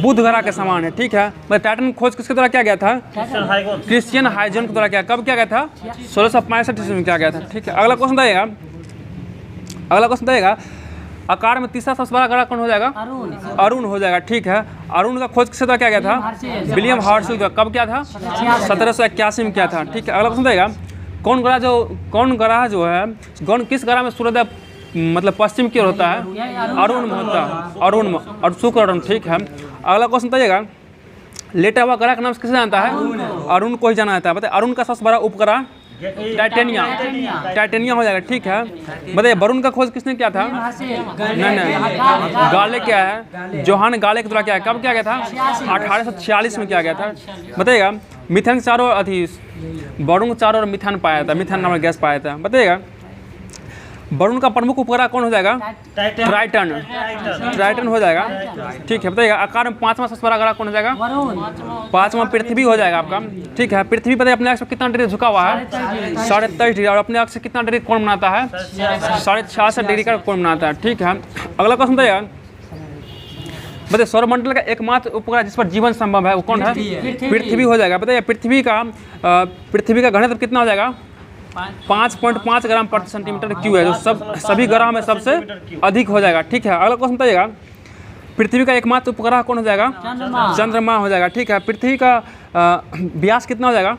बुध ग्रह के समान है। ठीक है, बताइए टाइटन खोज किसके द्वारा किया गया था? क्रिश्चियन हाइजेन के द्वारा किया। कब किया गया था? 1665 ईस्वी में किया गया था। ठीक है, अगला क्वेश्चन बताइएगा, अगला क्वेश्चन बताइएगा आकार में तीसरा सबसे बड़ा ग्रह कौन हो जाएगा? अरुण हो जाएगा। ठीक है, अरुण का खोज किसके द्वारा किया गया था? विलियम हर्शल का। कब किया था? 1781 में किया था। ठीक है, अगला क्वेश्चन बताइएगा कौन ग्रह जो है किस ग्रह में सूर्योदय मतलब पश्चिम की ओर होता है? अरुण में होता है, अरुण में, और शुक्र अरुण। ठीक है, अगला क्वेश्चन बताइएगा लेटा हुआ ग्रह का नाम किसे जानता है? अरुण को ही जाना जाता है। बताइए अरुण का सबसे बड़ा उपग्रह टाइटेनिया हो जाएगा। ठीक है, बताइए वरुण का खोज किसने किया था? नहीं, गाले क्या है? जोहान गाले के द्वारा किया है। कब किया गया था? 1846 में किया गया था। बताइएगा मिथेन चारों वरुण चारों ओर मिथेन पाया था, मिथेन नामक गैस पाया था। बताइएगा वरुण का प्रमुख उपग्रह कौन हो जाएगा? ट्राइटन हो जाएगा। ठीक है, बताइएगा आकार में 5वां सबसे बड़ा ग्रह कौन हो जाएगा? 5वां पृथ्वी हो जाएगा आपका। ठीक है, पृथ्वी बताइए अपने अक्ष पर कितना डिग्री झुका हुआ है? 23.5 डिग्री, और अपने अक्ष से कितना डिग्री कोण बनाता है? 66.5 डिग्री का कोण बनाता है। ठीक है, अगला क्वेश्चन बताइएगा, बताइए सौरमंडल का एकमात्र उपग्रह जिस पर जीवन संभव है वो कौन है? पृथ्वी हो जाएगा। बताइए पृथ्वी का घनत्व कितना हो जाएगा? 5.5 ग्राम प्रति सेंटीमीटर क्यूब है, जो सभी ग्रह में सबसे अधिक हो जाएगा। ठीक है, अगला क्वेश्चन बताइएगा पृथ्वी का एकमात्र उपग्रह कौन हो जाएगा? चंद्रमा हो जाएगा। ठीक है, पृथ्वी का व्यास कितना हो जाएगा?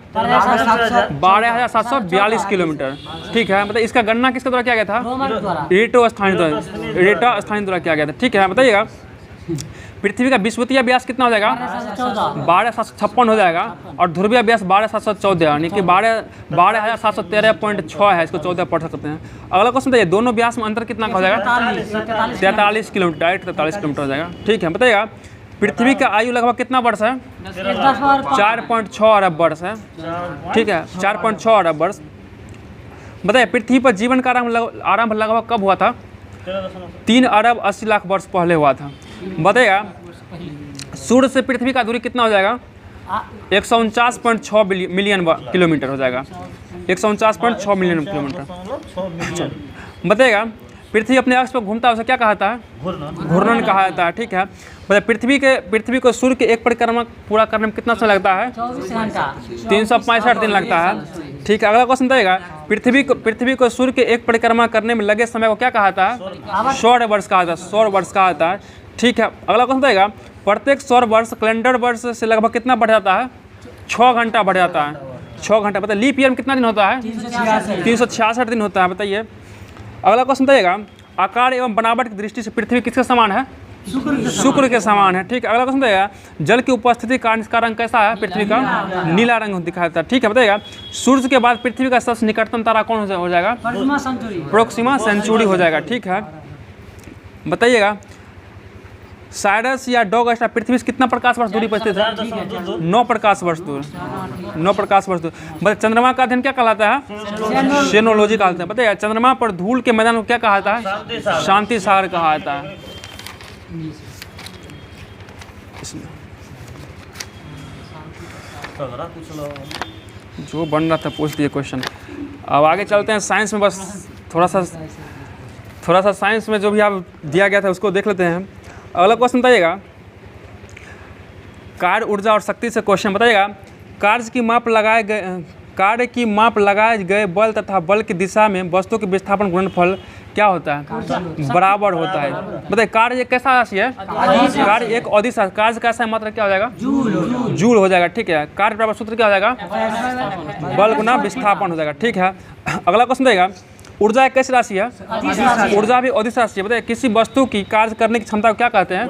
12,742 किलोमीटर। ठीक है, मतलब इसका गणना किसके द्वारा किया गया था? रेटोस्थानी द्वारा किया गया था। ठीक है, बताइएगा पृथ्वी का विषुवतीय व्यास कितना हो जाएगा? 12,756 हो जाएगा, और ध्रुवीय व्यास 12,714 यानी कि 12,713.6 है। इसको 14 पढ़ सकते हैं। अगला क्वेश्चन बताइए दोनों व्यास में अंतर कितना का हो जाएगा? 43 किलोमीटर, डायरेक्ट 43 किलोमीटर हो जाएगा। ठीक है, बताइएगा पृथ्वी का आयु लगभग कितना वर्ष है? 4.6 अरब वर्ष है। ठीक है, 4.6 अरब वर्ष। बताइए पृथ्वी पर जीवन का आरंभ लगभग कब हुआ था? 3 अरब 80 लाख वर्ष पहले हुआ था। बताइएगा सूर्य से पृथ्वी का दूरी कितना हो जाएगा? 149.6 मिलियन किलोमीटर हो जाएगा। 149.6 मिलियन किलोमीटर। बताइएगा पृथ्वी अपने अक्ष पर घूमता है उसे क्या कहता है? घूर्णन कहा जाता है। ठीक है, बताइए पृथ्वी को सूर्य के एक परिक्रमा पूरा करने में कितना समय लगता है? 24 घंटा 365 दिन लगता है। ठीक है, अगला क्वेश्चन बताइएगा पृथ्वी को सूर्य के एक परिक्रमा करने में लगे समय को क्या कहा जाता है? सौर वर्ष कहा जाता है। सौर वर्ष कहा जाता है। ठीक है, अगला क्वेश्चन बताइएगा प्रत्येक सौर वर्ष कैलेंडर वर्ष से लगभग कितना बढ़ जाता है? 6 घंटा बढ़ जाता है। 6 घंटा। बताइए लीप ईयर में कितना दिन होता है? 366 दिन होता है। बताइए अगला क्वेश्चन बताइएगा आकार एवं बनावट की दृष्टि से पृथ्वी किसके समान है? शुक्र के समान है। ठीक है, अगला क्वेश्चन बताइएगा जल की उपस्थिति कारण इसका रंग कैसा है? पृथ्वी का नीला रंग दिखाई देता है। ठीक है, बताइएगा सूर्य के बाद पृथ्वी का सबसे निकटतम तारा कौन हो जाएगा? प्रोक्सिमा सेंचुरी हो जाएगा। ठीक है, बताइएगा साइरस या डॉग स्टार पृथ्वी से कितना प्रकाश वर्ष दूरी पर स्थित है? 9 प्रकाश वर्ष दूर। 9 प्रकाश वर्ष दूर। बताइए चंद्रमा का अध्ययन क्या कहलाता है? सेनोलॉजी कहलाता है। बताइए चंद्रमा पर धूल के मैदान को क्या कहा जाता है? शांति सागर कहा जाता है। जो बन रहा था पूछ दिए क्वेश्चन। अब आगे चलते हैं साइंस में। बस थोड़ा सा साइंस में जो भी आप दिया गया था उसको देख लेते हैं। अगला क्वेश्चन बताइएगा कार्य ऊर्जा और शक्ति से क्वेश्चन बताइएगा कार्य की माप लगाए गए बल तथा बल की दिशा में वस्तु के विस्थापन गुणनफल क्या होता है? बराबर होता है। बताइए कार्य एक कैसा राशि है? कार्य एक अदिश राशि। कार्य कैसा मात्रा क्या हो जाएगा? जूल हो जाएगा। ठीक है, कार्य बराबर सूत्र क्या हो जाएगा? बल गुना विस्थापन हो जाएगा। ठीक है, अगला क्वेश्चन बताइएगा ऊर्जा एक कैसी राशि है? ऊर्जा भी अदिश राशि है। बताइए किसी वस्तु की कार्य करने की क्षमता को क्या कहते हैं?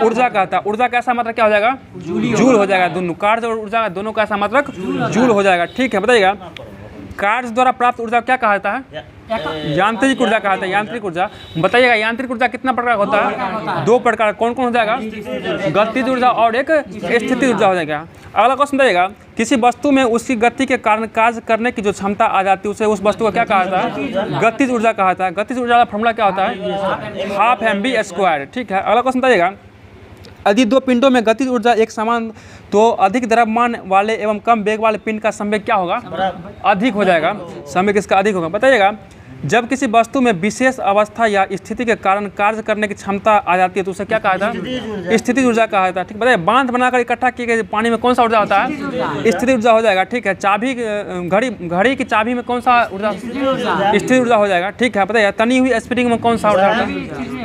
ऊर्जा कहता है। ऊर्जा का ऐसा मात्रक क्या हो जाएगा? जूल हो जाएगा। दोनों कार्य और ऊर्जा दोनों का ऐसा मात्रक जूल हो जाएगा। ठीक है, बताइएगा कार्य द्वारा प्राप्त ऊर्जा क्या कहा जाता है? यांत्रिक ऊर्जा कहा जाता है। यांत्रिक ऊर्जा बताइएगा, यांत्रिक ऊर्जा कितना प्रकार होता है? 2 प्रकार। कौन कौन हो जाएगा? गतिज ऊर्जा और एक स्थितिज ऊर्जा हो जाएगा। अगला क्वेश्चन बताइएगा, किसी वस्तु में उसकी गति के कारण कार्य करने की जो क्षमता आ जाती है उसे उस वस्तु को क्या कहा जाता है? गतिज ऊर्जा कहा जाता है। गतिज ऊर्जा का फॉर्मूला क्या होता है? Half mv²। ठीक है, अगला क्वेश्चन बताइएगा, यदि 2 पिंडों में गतिज ऊर्जा एक समान तो अधिक द्रव्यमान वाले एवं कम वेग वाले पिंड का संवेग क्या होगा? अधिक हो जाएगा। संवेग इसका अधिक होगा। बताइएगा, जब किसी वस्तु में विशेष अवस्था या स्थिति के कारण कार्य करने की क्षमता आ जाती है तो उसे क्या कहा जाता है? स्थितिज ऊर्जा कहा जाता है। ठीक, बताइए, बांध बनाकर इकट्ठा किए गए पानी में कौन सा ऊर्जा होता है? स्थितिज ऊर्जा हो जाएगा। ठीक है, चाबी घड़ी की चाबी में कौन सा ऊर्जा? स्थितिज ऊर्जा हो जाएगा। ठीक है, बताइए, तनी हुई स्प्रिंग में कौन सा ऊर्जा होता है?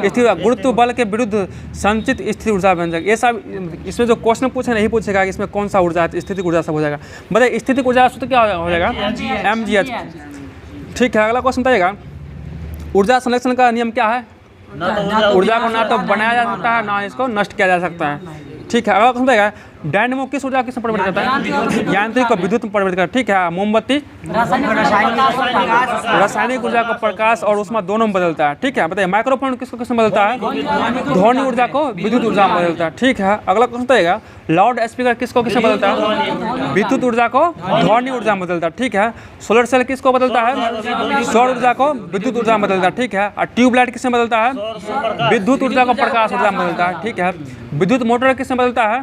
स्थिर ऊर्जा। गुरुत्व बल के विरुद्ध संचित स्थिर ऊर्जा बन जाएगा। ये सब इसमें जो क्वेश्चन पूछे नहीं पूछेगा कि इसमें कौन सा ऊर्जा है, स्थितिज ऊर्जा सब हो जाएगा। बताइए, स्थितिज ऊर्जा सूत्र क्या हो जाएगा? mgh। ठीक है, अगला क्वेश्चन बताइएगा, ऊर्जा संरक्षण का नियम क्या है? ऊर्जा को ना तो बनाया जा सकता है ना इसको नष्ट किया जा सकता है। ठीक है, अगला क्वेश्चन बताइएगा, डायनेमो किस ऊर्जा किसमें परिवर्तित करता है? यांत्रिक को विद्युत में परिवर्तित करता है। ठीक है, मोमबत्ती रासायनिक ऊर्जा को प्रकाश और ऊष्मा दोनों में बदलता है। ठीक है, बताइए, माइक्रोफोन किसको किसमें बदलता है? ध्वनि ऊर्जा को विद्युत ऊर्जा में बदलता है। ठीक है, अगला क्वेश्चन बताइएगा, लाउड स्पीकर किसको किसमें बदलता है? विद्युत ऊर्जा को ध्वनि ऊर्जा में बदलता है। ठीक है, सोलर सेल किसको बदलता है? सौर ऊर्जा को विद्युत ऊर्जा में बदलता है। ठीक है, और ट्यूबलाइट किसमें बदलता है? विद्युत ऊर्जा को प्रकाश ऊर्जा में बदलता है। ठीक है, विद्युत मोटर किसमें बदलता है?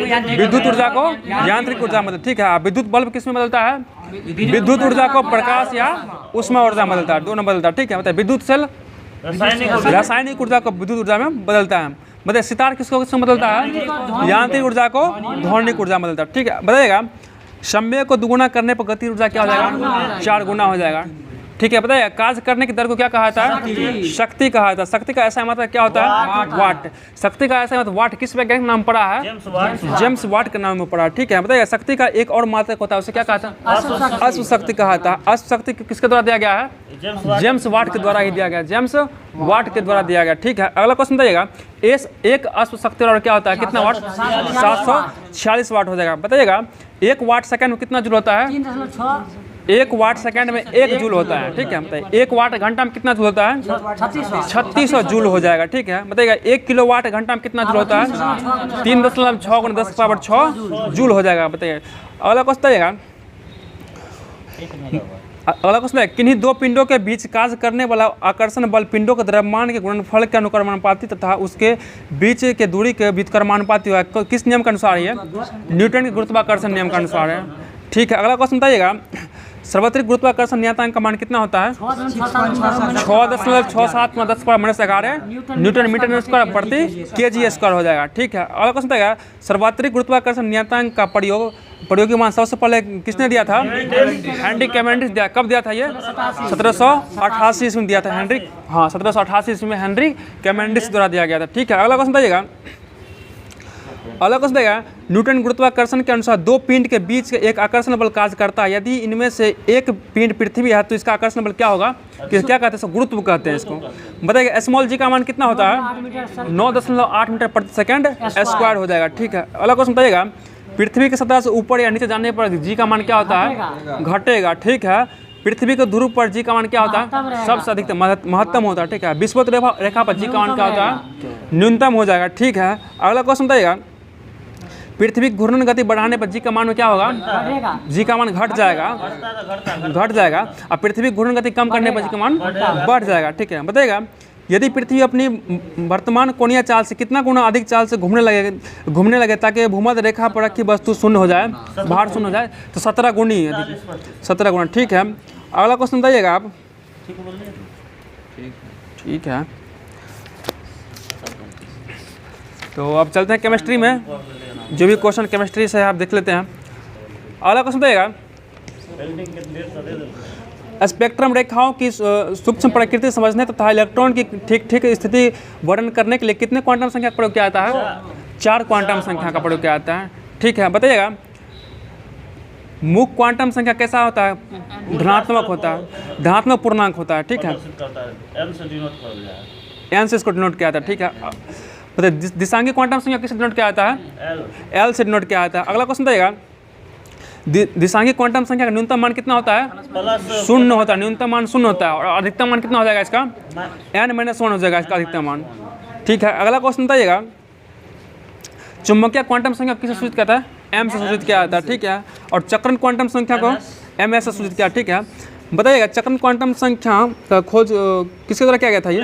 विद्युत ऊर्जा को यांत्रिक ऊर्जा में। ठीक है, विद्युत बल्ब किसमें बदलता है? विद्युत ऊर्जा को प्रकाश या ऊष्मा ऊर्जा में बदलता है, दोनों बदलता है। ठीक है, बताइए, विद्युत सेल रासायनिक ऊर्जा को विद्युत ऊर्जा में बदलता है। बताइए, सितार किसको किसमें बदलता है? यांत्रिक ऊर्जा को ध्वनिक ऊर्जा में बदलता है। ठीक है, बताइएगा, समय को दुगुना करने पर गति ऊर्जा क्या हो जाएगा? 4 गुना हो जाएगा। ठीक है, बताइए, कार्य करने की दर को क्या कहा जाता है? शक्ति कहा जाता है। शक्ति का ऐसा मतलब क्या होता है? वाट। शक्ति का ऐसा मतलब वाट किस वैज्ञानिक नाम पड़ा है? जेम्स वाट के नाम में पड़ा है। ठीक है, बताइए, शक्ति का एक और मात्रक होता है, उसे क्या कहा था? अश्व शक्ति कहा था। अश्व शक्ति किसके द्वारा दिया गया है? जेम्स वाट के द्वारा ही दिया गया, जेम्स वाट के द्वारा दिया गया। ठीक है, अगला क्वेश्चन बताइएगा, एक अश्व शक्ति और क्या होता है? कितना वाट? 746 वाट हो जाएगा। बताइएगा, 1 वाट सेकंड में कितना जूल होता है? 1 वाट सेकंड में 1 जूल होता है। ठीक है, बताइए, 1 वाट घंटा में कितना जूल होता है? 3600 जूल हो जाएगा। ठीक है, बताइएगा, 1 किलो वाट घंटा में कितना जूल होता है? 3.6 × 10⁻6 जूल हो जाएगा। बताइए, अगला क्वेश्चन बताइएगा, अगला क्वेश्चन है, किन्हीं 2 पिंडों के बीच कार्य करने वाला आकर्षण बल पिंडों के द्रव्यमान के गुणनफल के अनुक्रमानुपाती तथा उसके बीच के दूरी के व्युत्क्रमानुपाती है। किस नियम के अनुसार है? न्यूटन के गुरुत्वाकर्षण नियम के अनुसार है। ठीक है, अगला क्वेश्चन बताइएगा, सर्वत्रिक गुरुत्वाकर्षण नियतांक का मान कितना होता है? 6.67 × 10⁻11 न्यूटन मीटर स्क्वायर प्रति केजी स्क्वायर हो जाएगा। ठीक है, अगला क्वेश्चन बताइएगा, सर्वत्रिक गुरुत्वाकर्षण नियतांक का प्रयोगी मान सबसे पहले किसने दिया था? हेनरी कैवेंडिश दिया। कब दिया था ये? 1788 ईस्वी में दिया था हेनरी। हाँ, 1788 ईस्वी में हेनरी कैवेंडिश द्वारा दिया गया था। ठीक है, अगला क्वेश्चन बताइएगा, न्यूटन गुरुत्वाकर्षण के अनुसार 2 पिंड के बीच एक आकर्षण बल कार्य करता है। यदि इनमें से एक पिंड पृथ्वी है तो इसका आकर्षण बल क्या होगा? क्या कहते हैं इसको? गुरुत्व कहते हैं इसको। बताइए, स्मॉल जी का मान कितना होता है? 9.8 मीटर प्रति सेकंड स्क्वायर हो जाएगा। ठीक है, अगला क्वेश्चन बताइएगा, पृथ्वी की सतह से ऊपर या नीचे जाने पर जी का मान क्या होता है? घटेगा। ठीक है, पृथ्वी के ध्रुव पर जी का मान क्या होता है? सबसे अधिक महत्तम होता है। ठीक है, विषुवत रेखा पर जी का मान क्या होता है? न्यूनतम हो जाएगा। ठीक है, अगला क्वेश्चन बताइएगा, पृथ्वी की घूर्णन गति बढ़ाने पर जी का मान में क्या होगा? जी का मान घट जाएगा। और पृथ्वी की घूर्णन गति कम करने पर जी का मान बढ़ जाएगा। ठीक है, बताइएगा, यदि पृथ्वी अपनी वर्तमान कोणीय चाल से कितना गुना अधिक चाल से घूमने लगे ताकि भूमध्य रेखा पर रखी वस्तु शून्य हो जाए, भार शून्य हो जाए, तो 17 गुनी 17 गुना। ठीक है, अगला क्वेश्चन बताइएगा आप। ठीक है, तो अब चलते हैं केमिस्ट्री में, जो भी क्वेश्चन केमिस्ट्री से आप देख लेते हैं। अगला क्वेश्चन बताइएगा, स्पेक्ट्रम रेखाओं की सूक्ष्म प्रकृति समझने तथा इलेक्ट्रॉन की ठीक स्थिति वर्णन करने के लिए कितने क्वांटम संख्या का प्रयोग किया जाता है? 4 क्वांटम संख्या का प्रयोग किया जाता है। ठीक है, बताइएगा, मुख्य क्वांटम संख्या कैसा होता है? धनात्मक होता है, धनात्मक पूर्णांक होता है। ठीक है, एन से इसको डिनोट किया जाता है। ठीक है, बताइए, दिशांकी क्वांटम संख्या किससे डिनोट किया जाता है? एल से डिनोट किया जाता है। अगला क्वेश्चन बताइएगा, दिशांकी क्वांटम संख्या का न्यूनतम मान कितना होता है? शून्य होता है। न्यूनतम मान शून्य होता है और अधिकतम मान कितना हो जाएगा इसका? n-1 हो जाएगा इसका अधिकतम मान। ठीक है, अगला क्वेश्चन बताइएगा, चुंबकीय क्वांटम संख्या किसे सूचित करता है? m से सूचित किया जाता है। ठीक है, और चक्रण क्वांटम संख्या को ms से सूचित किया। ठीक है, बताइएगा चक्रण क्वांटम संख्या का खोज किसके द्वारा किया गया था? ये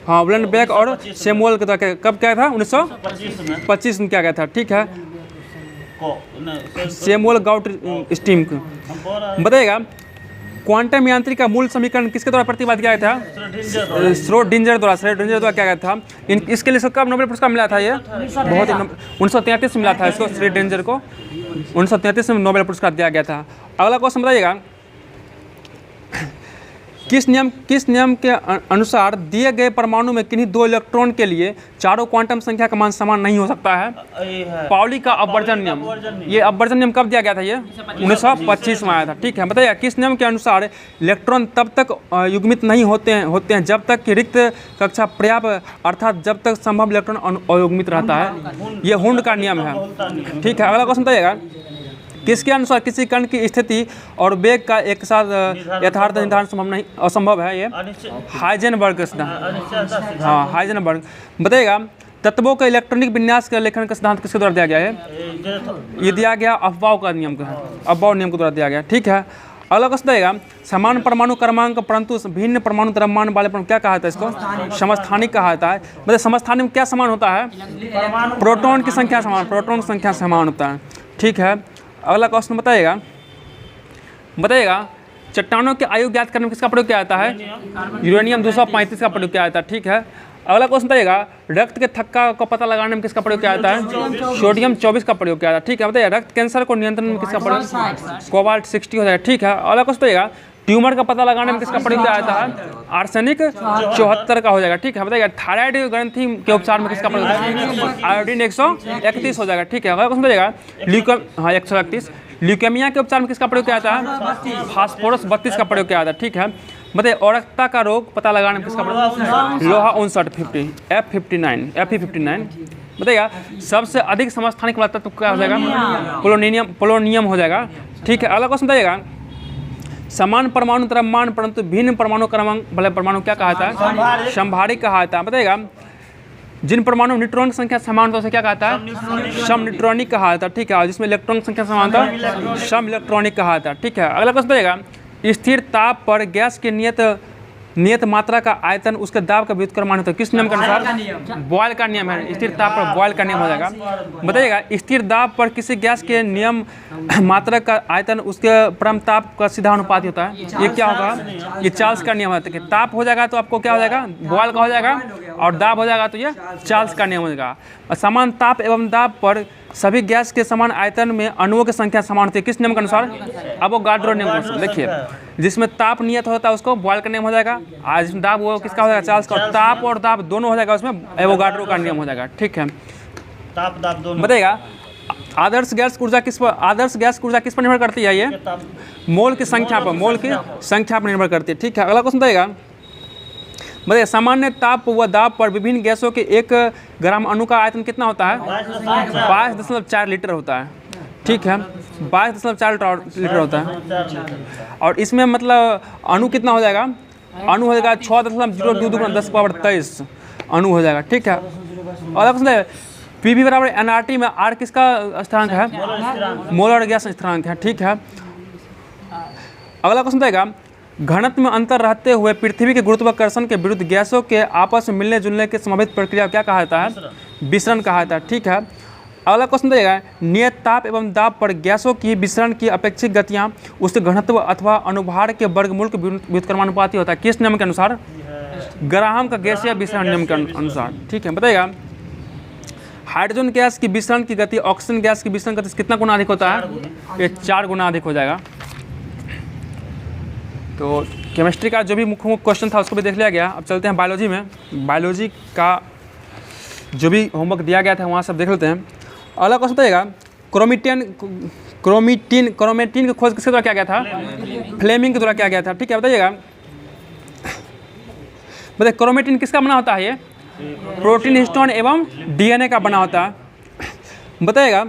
हाँ, उलेनबेक और सैमुअल के द्वारा। कब किया था? 1925 में किया गया था। ठीक है, सैमुअल गाउट स्टीम को। बताइएगा क्वांटम यांत्रिक का मूल समीकरण किसके द्वारा प्रतिपादित किया गया था? श्रोडिंजर द्वारा किया गया था। इसके लिए कब नोबेल पुरस्कार मिला था? ये बहुत ही 1933 में मिला था इसको, श्रोडिंजर को 1933 में नोबेल पुरस्कार दिया गया था। अगला क्वेश्चन बताइएगा, किस नियम के अनुसार दिए गए परमाणु में किन्हीं दो इलेक्ट्रॉन के लिए चारों क्वांटम संख्या का मान समान नहीं हो सकता है? पाउली का अपवर्जन नियम। ये अपवर्जन नियम कब दिया गया था? ये 1925 में आया था। ठीक है, बताइए किस नियम के अनुसार इलेक्ट्रॉन तब तक युग्मित नहीं होते हैं जब तक कि रिक्त कक्षा पर्याप्त, अर्थात जब तक संभव इलेक्ट्रॉन अयुग्मित रहता है। ये हुंड का नियम है। ठीक है, अगला क्वेश्चन बताइएगा, किसके अनुसार किसी कण की स्थिति और वेग का एक साथ यथार्थ निर्धारण असंभव है? ये हाइजेनबर्ग का सिद्धांत। हाँ, हाइजेनबर्ग। बताइएगा तत्वों के इलेक्ट्रॉनिक विन्यास के लेखन का सिद्धांत किसके द्वारा दिया गया है? ये दिया गया अफबाउ का नियम का, अफबाउ नियम के द्वारा दिया गया। ठीक है, अगला क्वेश्चन बताइएगा, समान परमाणु क्रमांक परंतु भिन्न परमाणु द्रव्यमान वाले परमाणु क्या कहा जाता है? इसको समस्थानिक कहा जाता है। मतलब समस्थानिक में क्या समान होता है? प्रोटॉन की संख्या समान, प्रोटॉन की संख्या समान होता है। ठीक है, अगला क्वेश्चन बताइएगा चट्टानों की आयु ज्ञात करने में किसका प्रयोग किया जाता है? यूरेनियम 235 का प्रयोग किया जाता है। ठीक है, अगला क्वेश्चन बताइएगा रक्त के थक्का को पता लगाने में किसका प्रयोग किया जाता है? सोडियम 24 का प्रयोग किया जाता है। ठीक है, बताइए रक्त कैंसर को नियंत्रण में किसका प्रयोग? कोबाल्ट 60 हो जाएगा। ठीक है, अगला क्वेश्चन बताइएगा ट्यूमर का पता लगाने में किसका प्रयोग किया जाता है? आर्सेनिक 74 का हो जाएगा। ठीक है, बताइएगा थायराइड ग्रंथि के उपचार में किसका प्रयोग होता है? आयोडीन 131 हो जाएगा। ठीक है, अगला क्वेश्चन बताइएगा 131 ल्यूकेमिया के उपचार में किसका प्रयोग किया जाता है? फास्फोरस 32 का प्रयोग किया जाता है। ठीक है, बताइए औरकता का रोग पता लगाने में किसका प्रयोग? लोहा 59 Fe59। बताइएगा सबसे अधिक समस्थानिक वाला तत्व क्या हो जाएगा? पोलोनियम हो जाएगा। ठीक है, अगला क्वेश्चन बताइएगा समान परमाणु द्रव्यमान परंतु भिन्न परमाणु क्रमांक वाले परमाणु क्या कहा जाता है? समभारिक कहा जाता है। बताइएगा जिन परमाणु न्यूट्रॉन की संख्या समान होता है उसे क्या कहता है? सम न्यूट्रॉनिक कहा जाता है। ठीक है, जिसमें इलेक्ट्रॉन की संख्या समान होता है सम इलेक्ट्रॉनिक कहा जाता है। ठीक है, अगला क्वेश्चन बताइएगा स्थिर ताप पर गैस के नियत मात्रा का आयतन उसके दाब का व्युत्क्रमण होता है। किस नियम के अनुसार? बॉयल का नियम है। स्थिर ताप पर बॉयल का नियम हो जाएगा। बताइएगा स्थिर दाब पर किसी गैस के नियम मात्रा का आयतन उसके परम ताप का सीधा अनुपाती होता है। ये क्या होगा? ये चार्ल्स का नियम है। ताप हो जाएगा तो आपको क्या हो जाएगा? बॉयल का हो जाएगा, और दाब हो जाएगा तो ये चार्ल्स का नियम हो जाएगा। समान ताप एवं दाब पर सभी गैस के समान आयतन में अणुओं की संख्या समान होती है। किस नियम के अनुसार? अवोगाड्रो नियम। देखिए जिसमें ताप नियत होता है उसको बॉयल का नियम हो जाएगा, आज जिसमें दाब वो किसका हो जाएगा? चार्ल्स का। ताप और दाब दोनों हो जाएगा, उसमें एवोगाड्रो का नियम हो जाएगा। ठीक है, ताप दाब दोनों। बताइएगा आदर्श गैस ऊर्जा किस पर निर्भर करती है? ये मोल की संख्या पर निर्भर करती है। ठीक है, अगला क्वेश्चन बताइएगा बताइए सामान्य ताप व दाब पर विभिन्न गैसों के 1 ग्राम अणु का आयतन कितना होता है? 22.4 लीटर होता है। ठीक है, 22.4 लीटर होता है। और इसमें मतलब अणु कितना हो जाएगा? अणु हो जाएगा 6.02 10 पावर 23 अणु हो जाएगा। ठीक है, और पीवी बराबर एनआरटी में आर किसका स्थिरांक है? मोलर गैस स्थिरांक है। ठीक है, अगला क्वेश्चन बताइएगा घनत्व में अंतर रहते हुए पृथ्वी के गुरुत्वाकर्षण के विरुद्ध गैसों के आपस में मिलने जुलने के संभावित प्रक्रिया क्या कहा जाता है? विसरण कहा जाता है। ठीक है, अगला क्वेश्चन बताइएगा नियत ताप एवं दाब पर गैसों की विसरण की अपेक्षित गतियाँ उसके घनत्व अथवा अनुभार के वर्गमूल के व्युत्क्रमानुपाती होता है। किस नियम के अनुसार? ग्राहम का गैसीय विसरण नियम के अनुसार। ठीक है, बताइएगा हाइड्रोजन गैस की विसरण की गति ऑक्सीजन गैस की विसरण गति कितना गुना अधिक होता है? ये 4 गुना अधिक हो जाएगा। तो केमिस्ट्री का जो भी मुख्य क्वेश्चन था उसको भी देख लिया गया। अब चलते हैं बायोलॉजी में। बायोलॉजी का जो भी होमवर्क दिया गया था वहाँ सब देख लेते हैं। अगला क्वेश्चन बताइएगा क्रोमेटिन की खोज किसके द्वारा किया गया था? फ्लेमिंग के द्वारा किया गया था। ठीक है, बताइएगा क्रोमेटिन किसका बना होता है? ये प्रोटीन हिस्टोन एवं डीएनए का बना होता है। बताइएगा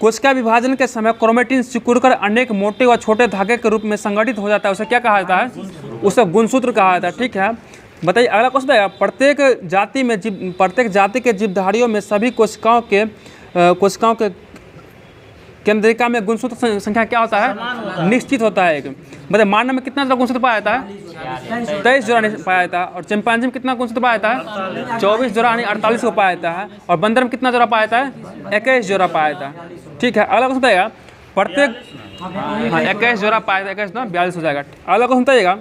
कोशिका विभाजन के समय क्रोमेटिन सिकुड़कर अनेक मोटे व छोटे धागे के रूप में संगठित हो जाता है, उसे क्या कहा जाता है? उसे गुणसूत्र कहा जाता है। ठीक है, बताइए अगला क्वेश्चन है, प्रत्येक जाति के जीवधारियों में सभी कोशिकाओं के केंद्रिका में गुणसूत्र संख्या क्या होता है? निश्चित होता है। बताइए मानव में कितना जोड़ा गुणसूत्र पाया जाता है? 23 जोड़ा पाया जाता है। और चिंपांजी में कितना गुणसूत्र पाया जाता है? 24 जोड़ा यानी 48 को पाया जाता है। और बंदर में कितना जोड़ा पाया जाता है? 21 जोड़ा पाया जाता है। ठीक है, अगला क्वेश्चन बताइएगा, प्रत्येक 21 जोड़ा पाया जाता है, 21 ना 42 हो जाएगा। अगला क्वेश्चन बताइएगा,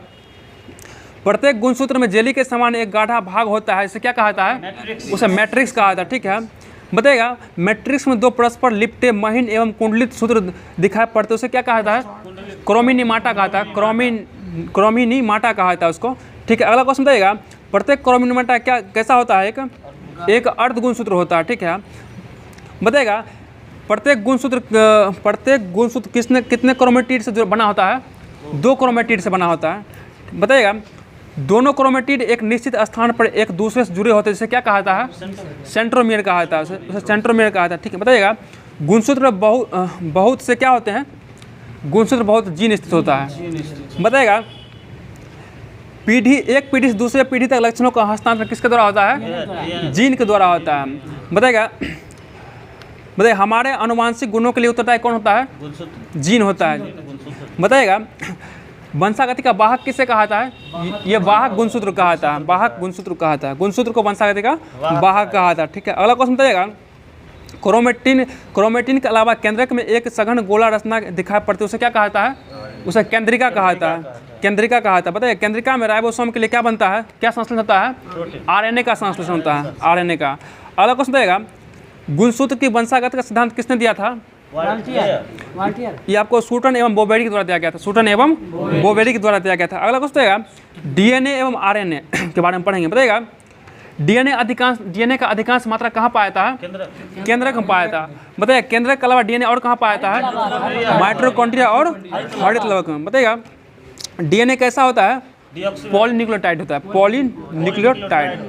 प्रत्येक गुणसूत्र में जेली के समान एक गाढ़ा भाग होता है, इसे क्या कहा जाता है? उसे मैट्रिक्स कहा जाता है। ठीक है, बताइएगा मैट्रिक्स में दो परस्पर लिपटे महीन एवं कुंडलित सूत्र दिखाई पड़ते उसे क्या कहा जाता है? क्रोमिनीमाटा कहा जाता है। क्रोमिनीमाटा कहा जाता है उसको। ठीक है, अगला क्वेश्चन बताइएगा, प्रत्येक क्रोमिनीमाटा क्या कैसा होता है? एक अर्ध गुणसूत्र होता है। ठीक है, बताइएगा प्रत्येक गुणसूत्र कितने क्रोमेटिड से जो बना होता है? 2 क्रोमेटिड से बना होता है। बताइएगा दोनों क्रोमेटिड एक निश्चित स्थान पर एक दूसरे से जुड़े होते हैं, जिसे क्या कहा जाता है? सेंट्रोमियर कहा जाता है, उसे सेंट्रोमियर कहा जाता है। ठीक है, बताइएगा गुणसूत्र बहुत से क्या होते हैं? गुणसूत्र बहुत जीन स्थित होता है। बताइएगा एक पीढ़ी से दूसरे पीढ़ी तक लक्षणों का हस्तांतरण किसके द्वारा होता है? जीन के द्वारा होता है। बताइए हमारे आनुवांशिक गुणों के लिए उत्तरदायी कौन होता है? जीन होता है। बताइएगा वंशागति का वाहक किसे कहा जाता है? ये वाहक गुणसूत्र कहा जाता है। वाहक गुणसूत्र कहा जाता है। गुणसूत्र को वंशागति का वाहक कहा जाता है। ठीक है, अगला क्वेश्चन बताइएगा, क्रोमेटिन के अलावा केंद्रक में एक सघन गोला रचना दिखाई पड़ती है, उसे क्या कहा जाता है? उसे केंद्रिका कहा जाता है। केंद्रिका कहा जाता है। बताइए केंद्रिका में राइबोसोम के लिए क्या बनता है? क्या संश्लेषण होता है? RNA का संश्लेषण होता है, RNA का। अगला क्वेश्चन बताइएगा गुणसूत्र की वंशागति का सिद्धांत किसने दिया था? ये आपको सूटन एवं बोवेरी के द्वारा दिया गया था। सूटन एवं बोवेरी के द्वारा दिया गया था। अगला क्वेश्चन बताइएगा DNA एवं RNA के बारे में पढ़ेंगे। बताइएगा DNA का अधिकांश मात्रा कहाँ पाया था? केंद्रक में पाया था। बताइए केंद्रक के अलावा DNA और कहाँ पाया था? माइटोकॉन्ड्रिया और हरित लवक में। बताइएगा DNA कैसा होता है? पॉलीन्यूक्लियोटाइड होता है। पॉलीन्यूक्लियोटाइड।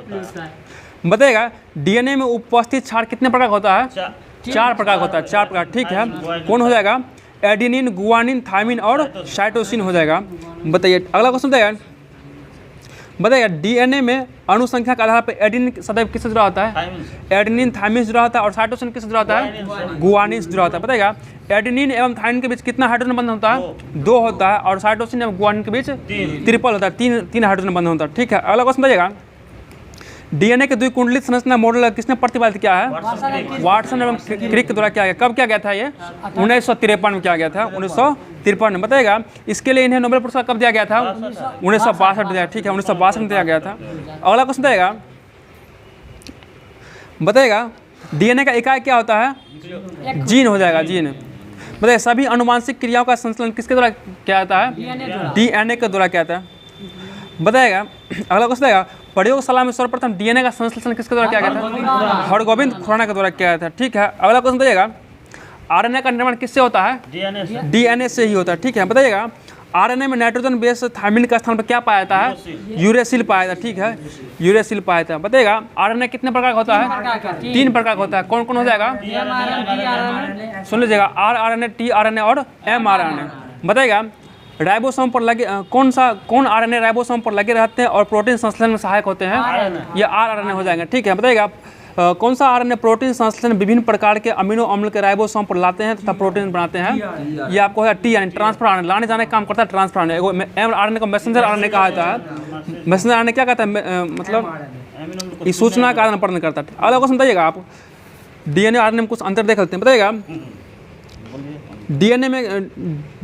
बताइएगा DNA में उपस्थित क्षार कितने प्रकार का होता है? 4 प्रकार का होता है। 4 प्रकार। ठीक है, कौन हो जाएगा? एडेनिन, गुआनिन, थायमिन और साइटोसिन हो जाएगा। बताइए अगला क्वेश्चन बताइएगा DNA में अनुसंख्या के आधार पर एडेनिन सदैव किससे जुड़ा होता है? एडेनिन थायमिन से जुड़ा होता है। और साइटोसिन किससे जुड़ा होता है? गुआनिन से जुड़ा होता है। बताइएगा एडेनिन एवं थायमिन के बीच कितना हाइड्रोजन बंधन होता है? 2 होता है। और साइटोसिन एवं गुआनिन के बीच ट्रिपल होता है, 3 हाइड्रोजन बंधन होता है। ठीक है, अगला क्वेश्चन बताइएगा DNA के द्विकुंडलित संरचना मॉडल किसने प्रतिपादित किया है? वाटसन एवं क्रिक के द्वारा किया गया। कब किया गया था? ये 1953 में किया गया था। 1953 में। बताइएगा इसके लिए इन्हें नोबेल पुरस्कार कब दिया गया था? 1962 दिया। ठीक है, 1962 में दिया गया था। अगला क्वेश्चन बताइएगा DNA का इकाई क्या होता है? जीन हो जाएगा, जीन। बताइए सभी अनुवांशिक क्रियाओं का संचालन किसके द्वारा किया जाता है? DNA के द्वारा किया जाता है। बताइएगा अगला क्वेश्चन बताइएगा प्रयोगशाला में सर्वप्रथम DNA का संश्लेषण किसके द्वारा किया गया था? हरगोविंद खुराना के द्वारा किया गया था। ठीक है, अगला क्वेश्चन बताइएगा RNA का निर्माण किससे होता है? DNA से ही होता है। ठीक है, बताइएगा RNA में नाइट्रोजन बेस थायमिन के स्थान पर क्या पाया जाता है? यूरेसिल पाया जाता है। ठीक है, यूरेसिल पाया जाता है। बताइएगा RNA कितने प्रकार का होता है? 3 प्रकार का होता है। कौन कौन हो जाएगा? सुन लीजिएगा rRNA, tRNA और mRNA। बताइएगा राइबोसोम पर लगे कौन RNA राइबोसोम पर लगे रहते हैं और प्रोटीन संश्लेषण में सहायक होते हैं? ये rRNA हो जाएंगे। ठीक है, बताइएगा कौन सा RNA प्रोटीन संश्लेषण विभिन्न प्रकार के अमीनो अम्ल के राइबोसोम पर लाते हैं तथा प्रोटीन बनाते हैं? ये आपको है T यानी ट्रांसफर RNA, लाने जाने का काम करता है ट्रांसफर RNA। mRNA को मैसेंजर RNA कहा जाता है। मैसेंजर RNA क्या कहता है? मतलब इस सूचना का आदान प्रदान करता है। अगला क्वेश्चन बताइएगा आप DNA RNA में कुछ अंतर देख लेते हैं। बताइएगा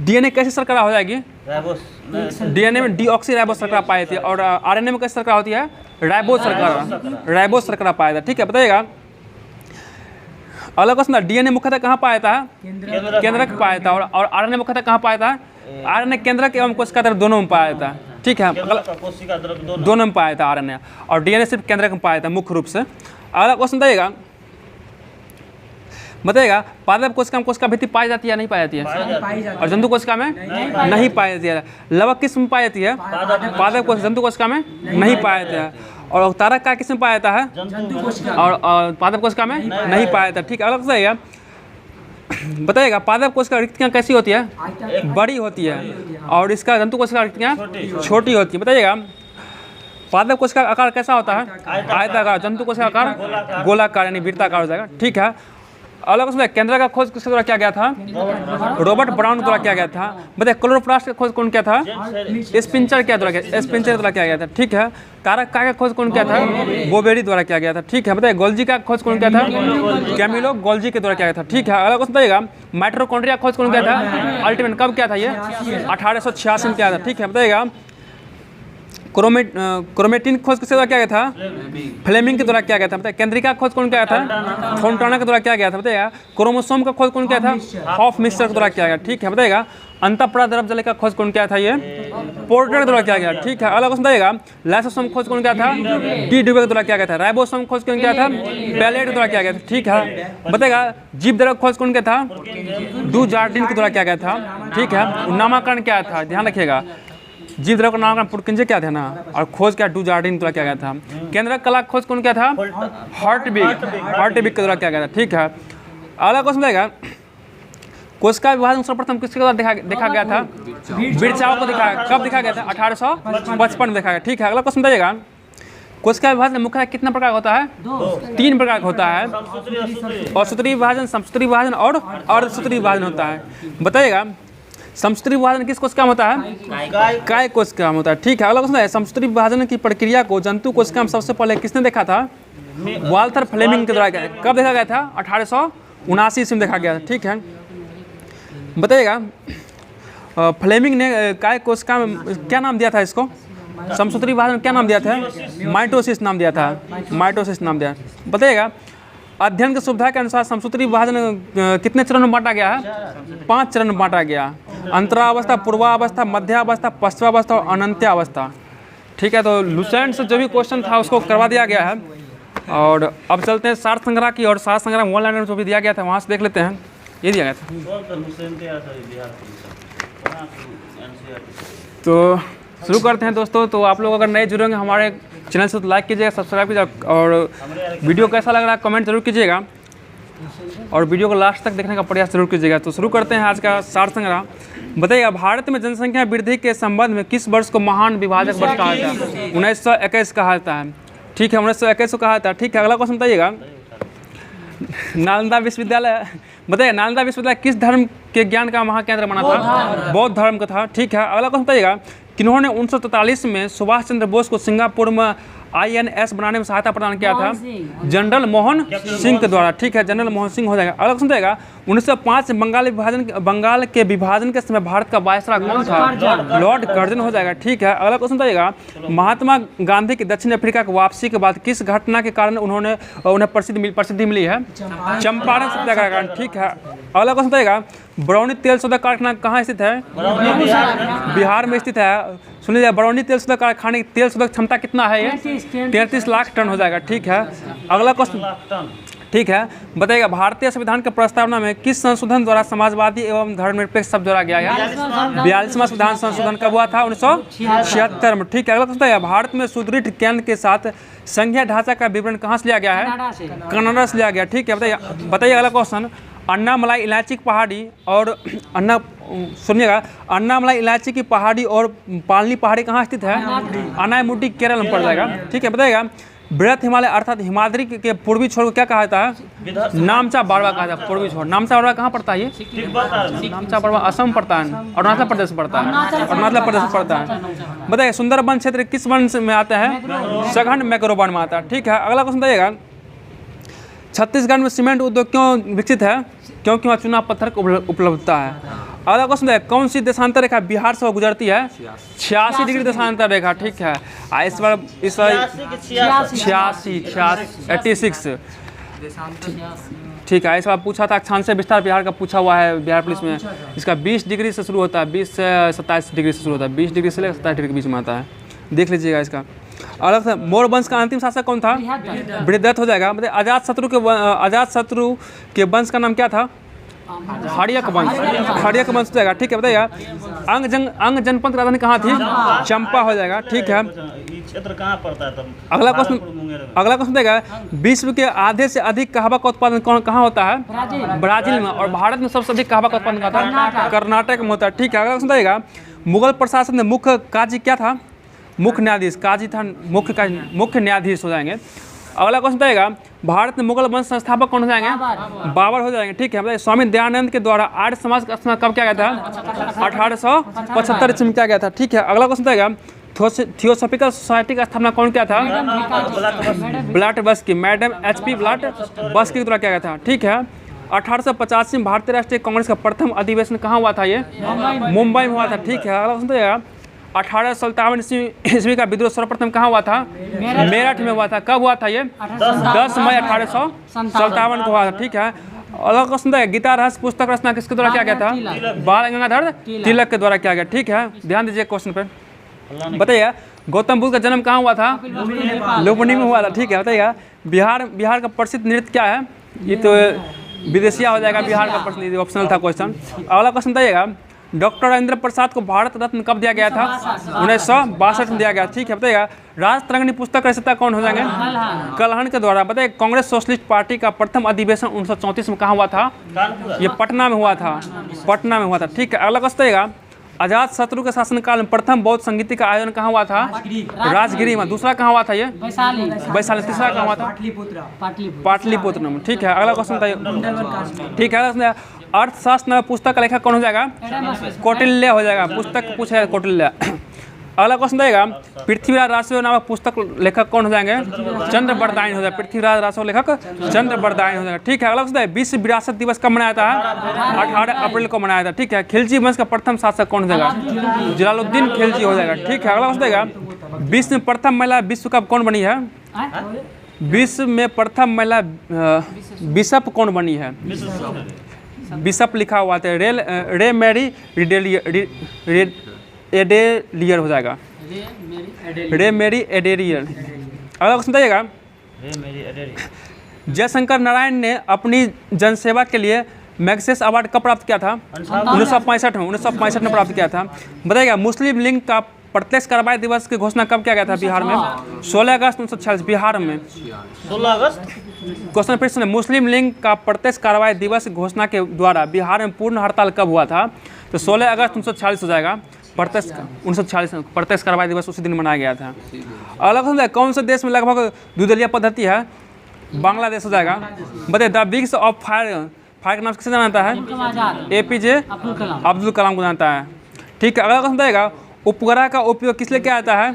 DNA कैसे शर्करा हो जाएगी? DNA में डीऑक्सी राइबोस शर्करा पाई जाती है। और RNA में कैसे शर्करा होती है? राइबोस शर्करा पाया जाता है। ठीक है, बताइएगा अगला क्वेश्चन DNA मुख्यतः कहाँ पाया जाता है? केंद्रक पाया जाता है। और RNA मुख्यतः कहाँ पाया जाता है? RNA केंद्रक एवं कोशिका द्रव्य दोनों में पाया जाता है। ठीक है, दोनों में पाया जाता है RNA। और DNA सिर्फ केंद्रक में पाया जाता है मुख्य रूप से। अगला क्वेश्चन बताइएगा पादप कोशिका में कोशिका भित्ति पाई जाती है या नहीं पाई जाती है? और जंतु कोशिका में नहीं पाई जाती है। लवक किस में पाई जाती है? पादप कोशिका। जंतु कोशिका में नहीं पाया जाता है। और तारक का किस में पाया जाता है? और पादप कोशिका में नहीं पाया जाता है। ठीक है, अलग बताइएगा बताइएगा पादप कोश का रिक्तियाँ कैसी होती है? बड़ी होती है। और इसका जंतु कोश का रिक्तियाँ छोटी होती है। बताइएगा पादप कोश का आकार कैसा होता है? आयताकार। जंतु कोश का आकार गोलाकार यानी वृत्ताकार हो जाएगा। ठीक है। अलग उसमें केंद्र का खोज किसके द्वारा किया गया था? रॉबर्ट ब्राउन द्वारा किया गया था। बताइए क्लोरोप्लास्ट का खोज कौन किया था? स्पिंचर के द्वारा किया गया था। ठीक है। कारक का खोज कौन किया था? बोबेरी द्वारा किया गया था। ठीक है। बताइए गोल्जी का खोज कौन किया था? कैमिलो गोल्जी के द्वारा किया गया था। ठीक है। अलग बताइएगा माइटोकॉन्ड्रिया खोज कौन किया था? अल्टीमेट कब किया था? ये 1886 में किया था। ठीक है। बताइएगा क्रोमेटिन खोज किसके द्वारा किया गया था? फ्लेमिंग के द्वारा किया गया था। बताइए केंद्रिका खोज कौन किया था? फोंटाना के द्वारा किया गया था। बताइएगा क्रोमोसोम का खोज कौन किया था? हॉफ मिक्सर के द्वारा किया गया। ठीक है। बताइएगा अंतःपरा द्रव जल का खोज कौन किया था? ये पोर्टर के द्वारा किया गया। ठीक है। अलग बताइएगा लाइसोसोम खोज कौन किया था? डी ड्यूबे के द्वारा किया गया था। राइबोसोम खोज कौन किया था? पैलेट के द्वारा किया गया था। ठीक है। बताइएगा जीव द्रव खोज कौन किया था? डू जार्डिन के द्वारा किया गया था। ठीक है। नामाकरण क्या था? ध्यान रखिएगा जीव द्रव का नामकरण पुरकिंजे क्या थे ना, और खोज क्या? डू जार्डिन द्वारा किया गया था। केंद्रक कला खोज कौन किया था? हॉर्टबिक के द्वारा किया गया था। ठीक है। अगला क्वेश्चन रहेगा कोशिका विभाजन सर्वप्रथम किसके द्वारा देखा गया था? बिरचाओ को कब देखा गया था? 1855 में देखा गया। ठीक है। अगला क्वेश्चन बताइएगा कोशिका विभाजन मुख्यतः कितना प्रकार का होता है? 3 प्रकार का होता है। असूत्री विभाजन, समसूत्री विभाजन और अर्धसूत्री विभाजन होता है। बताइएगा समसूत्री विभाजन किस कोशिका में होता है? काय कोशिका में होता है। ठीक है। अगला क्वेश्चन है समसूत्री विभाजन की प्रक्रिया को जंतु कोशिका में सबसे पहले किसने देखा था? वाल्थर फ्लेमिंग के द्वारा। कब देखा गया था? 1879 में देखा गया था। ठीक है। बताइएगा फ्लेमिंग ने काय कोशिका में क्या नाम दिया था इसको? समसूत्री विभाजन क्या नाम दिया था? माइटोसिस नाम दिया था। माइटोसिस नाम दिया। बताइएगा अध्ययन की सुविधा के अनुसार समसूत्री विभाजन कितने चरण में बांटा गया है? 5 चरण में बांटा गया। अंतरावस्था, पूर्वावस्था, मध्यावस्था, पश्चिमावस्था और अनंत्यावस्था। ठीक है। तो लुसेंट से जो भी क्वेश्चन था उसको करवा दिया गया है। और अब चलते हैं सार संग्रह की, और सार संग्रह ऑनलाइन में जो भी दिया गया था वहाँ से देख लेते हैं। ये दिया गया था। तो शुरू करते हैं दोस्तों। तो आप लोग अगर नए जुड़ेंगे हमारे चैनल से तो लाइक कीजिएगा, सब्सक्राइब कीजिएगा, और वीडियो कैसा लग रहा है कमेंट जरूर कीजिएगा, और वीडियो को लास्ट तक देखने का प्रयास जरूर कीजिएगा। तो शुरू करते हैं आज का सार संग्रह। बताइएगा भारत में जनसंख्या वृद्धि के संबंध में किस वर्ष को महान विभाजक वर्ष कहा जाता है? 1921 कहा जाता है। ठीक है। 1921 को कहा जाता है। ठीक है। अगला क्वेश्चन बताइएगा नालंदा विश्वविद्यालय। बताइए नालंदा विश्वविद्यालय किस धर्म के ज्ञान का महाकेंद्र बना था? बौद्ध धर्म का था। ठीक है। अगला क्वेश्चन बताइएगा किन्होंने 1943 में सुभाष चंद्र बोस को सिंगापुर में INS बनाने में सहायता प्रदान किया था? जनरल मोहन सिंह के द्वारा। ठीक है। जनरल मोहन सिंह हो जाएगा। अगला क्वेश्चन बताइएगा 1905 बंगाल के विभाजन के समय भारत का वायसराय कौन था? लॉर्ड कर्जन हो जाएगा। ठीक है। अगला क्वेश्चन बताइएगा महात्मा गांधी की दक्षिण अफ्रीका की वापसी के बाद किस घटना के कारण उन्हें प्रसिद्धि मिली है? चंपारण सत्याग्रह कारण। ठीक है। अगला क्वेश्चन बताइएगा बरौनी तेल शोधक कारखाना कहाँ स्थित है? बिहार में स्थित है। सुन लीजिए बरौनी तेल शोधक कारखाने की तेल शोधक क्षमता कितना है? ये 33 लाख टन हो जाएगा। ठीक है। अगला क्वेश्चन। ठीक है। बताइएगा भारतीय संविधान के प्रस्तावना में किस संशोधन द्वारा समाजवादी एवं धर्मनिरपेक्ष शब्द जोड़ा गया है? 42वां संविधान संशोधन कब हुआ था? 1976 में। ठीक है। अगला क्वेश्चन है भारत में सुदृढ़ केंद्र के साथ संघीय ढांचा का विवरण कहाँ से लिया गया है? कनाडा से लिया गया। ठीक है। बताइए अगला क्वेश्चन अन्नामलाई इलायची की पहाड़ी और सुनिएगा अन्नामलाई इलायची की पहाड़ी और पालनी पहाड़ी कहाँ स्थित है? अनायमुडी केरल में पड़ जाएगा। ठीक है। बताइएगा बृहत हिमालय अर्थात हिमाद्री के पूर्वी छोर को क्या कहा जाता है? नामचा बाड़वा कहा जाता है। पूर्वी छोर नामचा बाड़वा कहाँ पड़ता है? ये नामचा बाड़वा असम पड़ता है, अरुणाचल प्रदेश पड़ता है। अरुणाचल प्रदेश पड़ता है। बताइए सुंदरबन क्षेत्र किस वन में आता है? सघन मैक्रो वन में आता है। ठीक है। अगला क्वेश्चन बताइएगा छत्तीसगढ़ में सीमेंट उद्योग क्यों विकसित है? क्योंकि वहाँ चुना पत्थर की उपलब्धता है। अगला क्वेश्चन है कौन सी देशांतर रेखा बिहार से गुजरती है? 86 डिग्री देशांतर रेखा। ठीक है। इस बार 86 ठीक है। इस बार पूछा था अक्षांशीय विस्तार बिहार का पूछा हुआ है बिहार पुलिस में। इसका 20 डिग्री से शुरू होता है, 20 से 27 डिग्री से शुरू होता है, 20 डिग्री से लेकर 27 डिग्री के बीच में आता है। देख लीजिएगा इसका। अलग से मौर्य वंश का अंतिम शासक कौन था? बृहद्रथ हो जाएगा। मतलब अजातशत्रु के वंश का नाम क्या था? हर्यक वंश। हर्यक वंश हो जाएगा। ठीक है। बताइएगा अंग जनपद की राजधानी कहाँ थी? चंपा हो जाएगा। ठीक है, ये क्षेत्र कहाँ पड़ता है तब? अगला क्वेश्चन मुंगेर में। अगला क्वेश्चन देगा, विश्व के आधे से अधिक कहवा का उत्पादन कहाँ होता है? ब्राजील में। और भारत में सबसे अधिक कहवा का उत्पादन कहाँ था? कर्नाटक में होता है। ठीक है, अगला क्वेश्चन देगा, मुगल प्रशासन में मुख्य काजी क्या था? मुख्य न्यायाधीश। काजी था मुख्य न्यायाधीश हो जाएंगे। अगला क्वेश्चन रहेगा, भारत में मुगल वंश संस्थापक कौन हो जाएंगे? बाबर हो जाएंगे। ठीक है, बताइए स्वामी दयानंद के द्वारा आर्य समाज का स्थापना कब किया गया था? 1875 ईस्वी में किया गया था। ठीक है, अगला क्वेश्चन रहेगा, थियोसॉफिकल सोसाइटी का स्थापना कौन किया था? ब्लाटबस्की, मैडम HP ब्लाटबस्की के द्वारा किया गया था। ठीक है, 1885 में भारतीय राष्ट्रीय कांग्रेस का प्रथम अधिवेशन कहाँ हुआ था? ये मुंबई में हुआ था। ठीक है, अगला क्वेश्चन रहेगा, 1857 ईस्वी का विद्रोह सर्वप्रथम कहाँ हुआ था? मेरठ में हुआ था। कब हुआ था ये? 10 मई 1857 को हुआ था। ठीक है, अगला क्वेश्चन है, गीता रहस्य पुस्तक रचना किसके द्वारा किया गया था? बाल गंगाधर तिलक के द्वारा किया गया। ठीक है, ध्यान दीजिए क्वेश्चन पे। बताइए गौतम बुद्ध का जन्म कहाँ हुआ था? लुम्बिनी में हुआ था। ठीक है, बताइए बिहार का प्रसिद्ध नृत्य क्या है? ये तो विदेशिया हो जाएगा, बिहार का प्रसिद्ध ऑप्शनल था क्वेश्चन। अगला क्वेश्न बताइएगा, डॉक्टर राजेंद्र प्रसाद को भारत रत्न कब दिया गया था? 1962 में दिया गया। ठीक है, बताइएगा राज तरंगिणी पुस्तक रचयिता कौन हो जाएंगे? कलहन के द्वारा। बताइए कांग्रेस सोशलिस्ट पार्टी का प्रथम अधिवेशन 1934 में कहाँ हुआ था? ये पटना में हुआ था। पटना में हुआ था। ठीक है, अगला क्वेश्चन बताइएगा, अजात शत्रु के शासनकाल में प्रथम बौद्ध संगीत का आयोजन कहाँ हुआ था? राजगिरी में। दूसरा कहाँ हुआ था? ये वैशाली। तीसरा कहाँ हुआ था? पाटलिपुत्र में। ठीक है, अगला क्वेश्चन बताइए। ठीक है, अगला अर्थशास्त्र में पुस्तक का लेखक कौन हो जाएगा? कौटिल्य हो जाएगा। पुस्तक पूछे कौटिल्य। अगला क्वेश्चन रहेगा, पृथ्वीराज रासो नामक पुस्तक लेखक कौन हो जाएंगे? चंद्रबरदायन हो जाएगा। पृथ्वीराज रासो लेखक चंद्रबरदायन हो जाएगा। ठीक है, अगला क्वेश्चन है, विश्व विरासत दिवस कब मनाया जाता है? 18 अप्रैल को मनाया जाता है। ठीक है, खिलजी वंश का प्रथम शासक कौन हो जाएगा? जलालुद्दीन खिलजी हो जाएगा। ठीक है, अगला क्वेश्चन रहेगा, विश्व में प्रथम महिला विश्व कप कौन बनी है? विश्व में प्रथम महिला बिशप कौन बनी है? बिशप लिखा हुआ था, रे मैरी एडेलियर हो जाएगा। रे मैरी एडेलियर। अगला क्वेश्चन बताइएगा, जयशंकर नारायण ने अपनी जनसेवा के लिए मैग्सेस अवार्ड कब प्राप्त किया था? 1965 में प्राप्त किया था। बताइएगा मुस्लिम लीग का प्रत्यक्ष कार्रवाई दिवस की घोषणा कब किया गया था बिहार में? 16 अगस्त 1946 बिहार में। 16 अगस्त। क्वेश्चन फिर सुनिए, मुस्लिम लीग का प्रत्यक्ष कार्रवाई दिवस की घोषणा के द्वारा बिहार में पूर्ण हड़ताल कब हुआ था? तो 16 अगस्त 1946 हो जाएगा। प्रत्यक्ष 1946 प्रत्यक्ष कार्रवाई दिवस उसी दिन मनाया गया था। अगला क्वेश्चन है, कौन से देश में लगभग द्विदलीय पद्धति है? बांग्लादेश हो जाएगा। बताइए द विंग्स ऑफ फायर के नाम से किसे जाना जाता है? APJ अब्दुल कलाम को जानता है। ठीक है, अगला क्वेश्चन बताइएगा, उपग्रह का उपयोग किस लिए किया जाता है?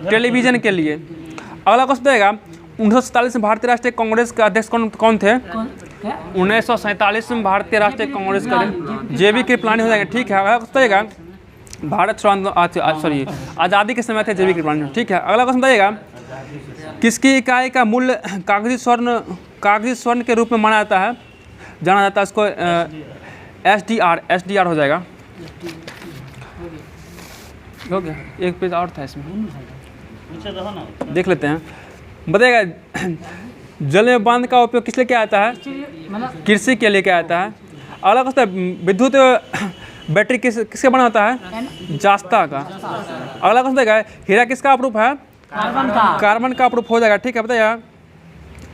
टेलीविजन के लिए। अगला क्वेश्चन बताइएगा, 1947 में भारतीय राष्ट्रीय कांग्रेस के अध्यक्ष कौन थे? 1947 में भारतीय राष्ट्रीय कांग्रेस का JV कृपलानी हो जाएगा। ठीक है, अगला क्वेश्चन बताइएगा, भारत आज़ादी के समय थे JV कृपलानी। ठीक है, अगला क्वेश्चन बताइएगा, किसकी इकाई का मूल्य कागजी स्वर्ण के रूप में माना जाता है? जाना जाता है इसको SDR हो जाएगा। हो गया, एक पेज और था इसमें, देख लेते हैं। बताइएगा जल में बांध का उपयोग किस लिए किया जाता है? कृषि के लिए किया जाता है। अगला क्वेश्चन, विद्युत बैटरी किसके बना होता है? जास्ता का। अगला क्वेश्चन देगा, हीरा किसका अपरूप है? कार्बन का अपरूप हो जाएगा। ठीक है, बताइएगा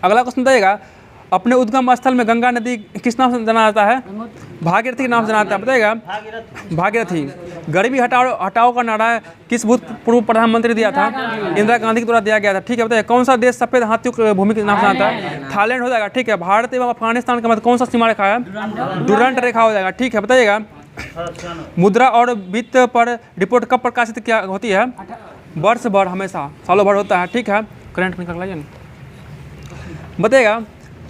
अगला क्वेश्चन बताइएगा, अपने उद्गम स्थल में गंगा नदी किस नाम से जाना जाता है? भागीरथी के नाम से जाना जाता है। बताइएगा भागीरथी। गरीबी हटाओ का नारा किस भूतपूर्व प्रधानमंत्री दिया था? इंदिरा गांधी के द्वारा दिया गया था। ठीक है, बताइए कौन सा देश सफेद हाथियों की भूमि के नाम से जाता है? थाईलैंड हो जाएगा। ठीक है, भारत एवं अफगानिस्तान का मतलब कौन सा सीमा रेखा है? डुरंट रेखा हो जाएगा। ठीक है, बताइएगा मुद्रा और वित्त पर रिपोर्ट कब प्रकाशित क्या होती है? वर्ष भर, हमेशा सालों भर होता है। ठीक है, करंट में कर लाइए ना। बताइएगा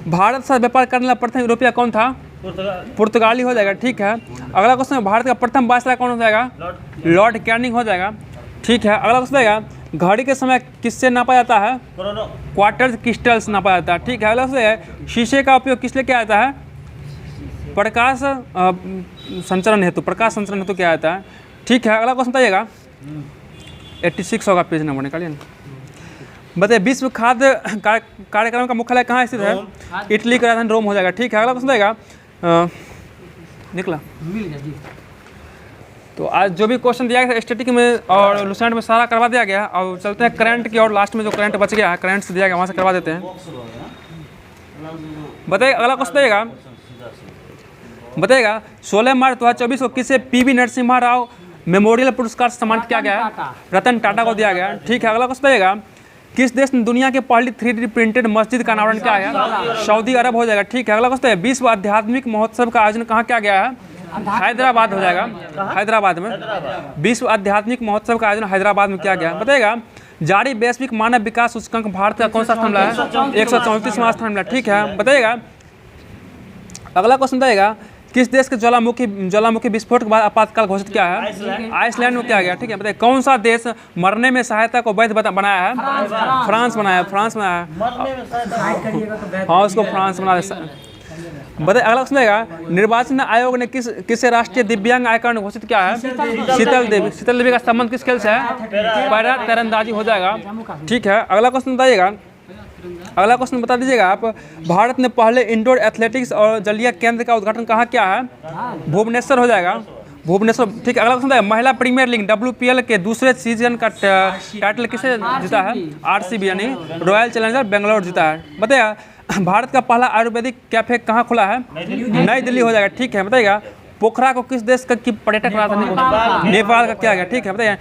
भारत से व्यापार करने वाला प्रथम यूरोपीय कौन था? पुर्तगाली हो जाएगा। ठीक है, अगला क्वेश्चन, भारत का प्रथम वायसराय कौन हो जाएगा? लॉर्ड कैनिंग हो जाएगा। ठीक है, अगला क्वेश्चन आएगा, घड़ी के समय किससे नापा जाता है? क्वार्टर क्रिस्टल से नापा जाता है। ठीक है, अगला क्वेश्चन है, शीशे का उपयोग किस लिए किया जाता है? प्रकाश संचरण हेतु किया जाता है। ठीक है, अगला क्वेश्चन बताइएगा, 86 होगा पेज नंबर, निकालिए ना। बताइए विश्व खाद्य कार्यक्रम का मुख्यालय कहाँ स्थित है? इटली का राजधानी रोम हो जाएगा। ठीक है, अगला क्वेश्चन आएगा, निकला तो आज जो भी क्वेश्चन दिया गया था स्टैटिक में और लुसेंट में सारा करवा दिया गया। और चलते हैं करंट की और लास्ट में जो करंट बच गया है करंट से दिया गया वहाँ से करवा देते हैं। बताइए अगला क्वेश्चन बताइएगा 16 मार्च 2024 को किसे पीवी नरसिम्हा राव मेमोरियल पुरस्कार से सम्मानित किया गया? रतन टाटा को दिया गया। ठीक है, अगला क्वेश्चन बताइएगा किस देश ने दुनिया के पहली 3D प्रिंटेड मस्जिद का अनावरण किया है? सऊदी अरब हो जाएगा। ठीक है, अगला क्वेश्चन है विश्व आध्यात्मिक महोत्सव का आयोजन कहाँ किया गया है? हैदराबाद हो जाएगा, हैदराबाद में। विश्व आध्यात्मिक महोत्सव का आयोजन हैदराबाद में किया गया। बताइएगा जारी वैश्विक मानव विकास सूचकांक भारत का कौन सा स्थान मिला है? 134वां स्थान मिला। ठीक है, बताइएगा अगला क्वेश्चन बताइएगा किस देश के ज्वालामुखी विस्फोट के बाद आपातकाल घोषित किया है? आइसलैंड में किया गया। ठीक है, बताइए कौन सा देश मरने में सहायता को वैध बनाया है? फ्रांस बनाया है। हाँ, उसको फ्रांस बना। बताइए अगला क्वेश्चन रहेगा निर्वाचन आयोग ने किसे राष्ट्रीय दिव्यांग आइकॉन घोषित किया है? शीतल देवी का संबंध किस खेल से है? पैरा तीरंदाजी हो जाएगा। ठीक है, अगला क्वेश्चन बताइएगा अगला क्वेश्चन बता दीजिएगा आप भारत ने पहले इंडोर एथलेटिक्स और जलीय केंद्र का उद्घाटन कहाँ किया है? भुवनेश्वर हो जाएगा, भुवनेश्वर। ठीक है, अगला क्वेश्चन है महिला प्रीमियर लीग WPL के दूसरे सीजन का टाइटल किसे जीता है? RCB यानी रॉयल चैलेंजर बेंगलोर जीता है। बताइएगा भारत का पहला आयुर्वेदिक कैफे कहाँ खुला है? नई दिल्ली हो जाएगा। ठीक है, बताइएगा पोखरा को किस देश की पर्यटक राजधानी? नेपाल का किया गया। ठीक है, बताइए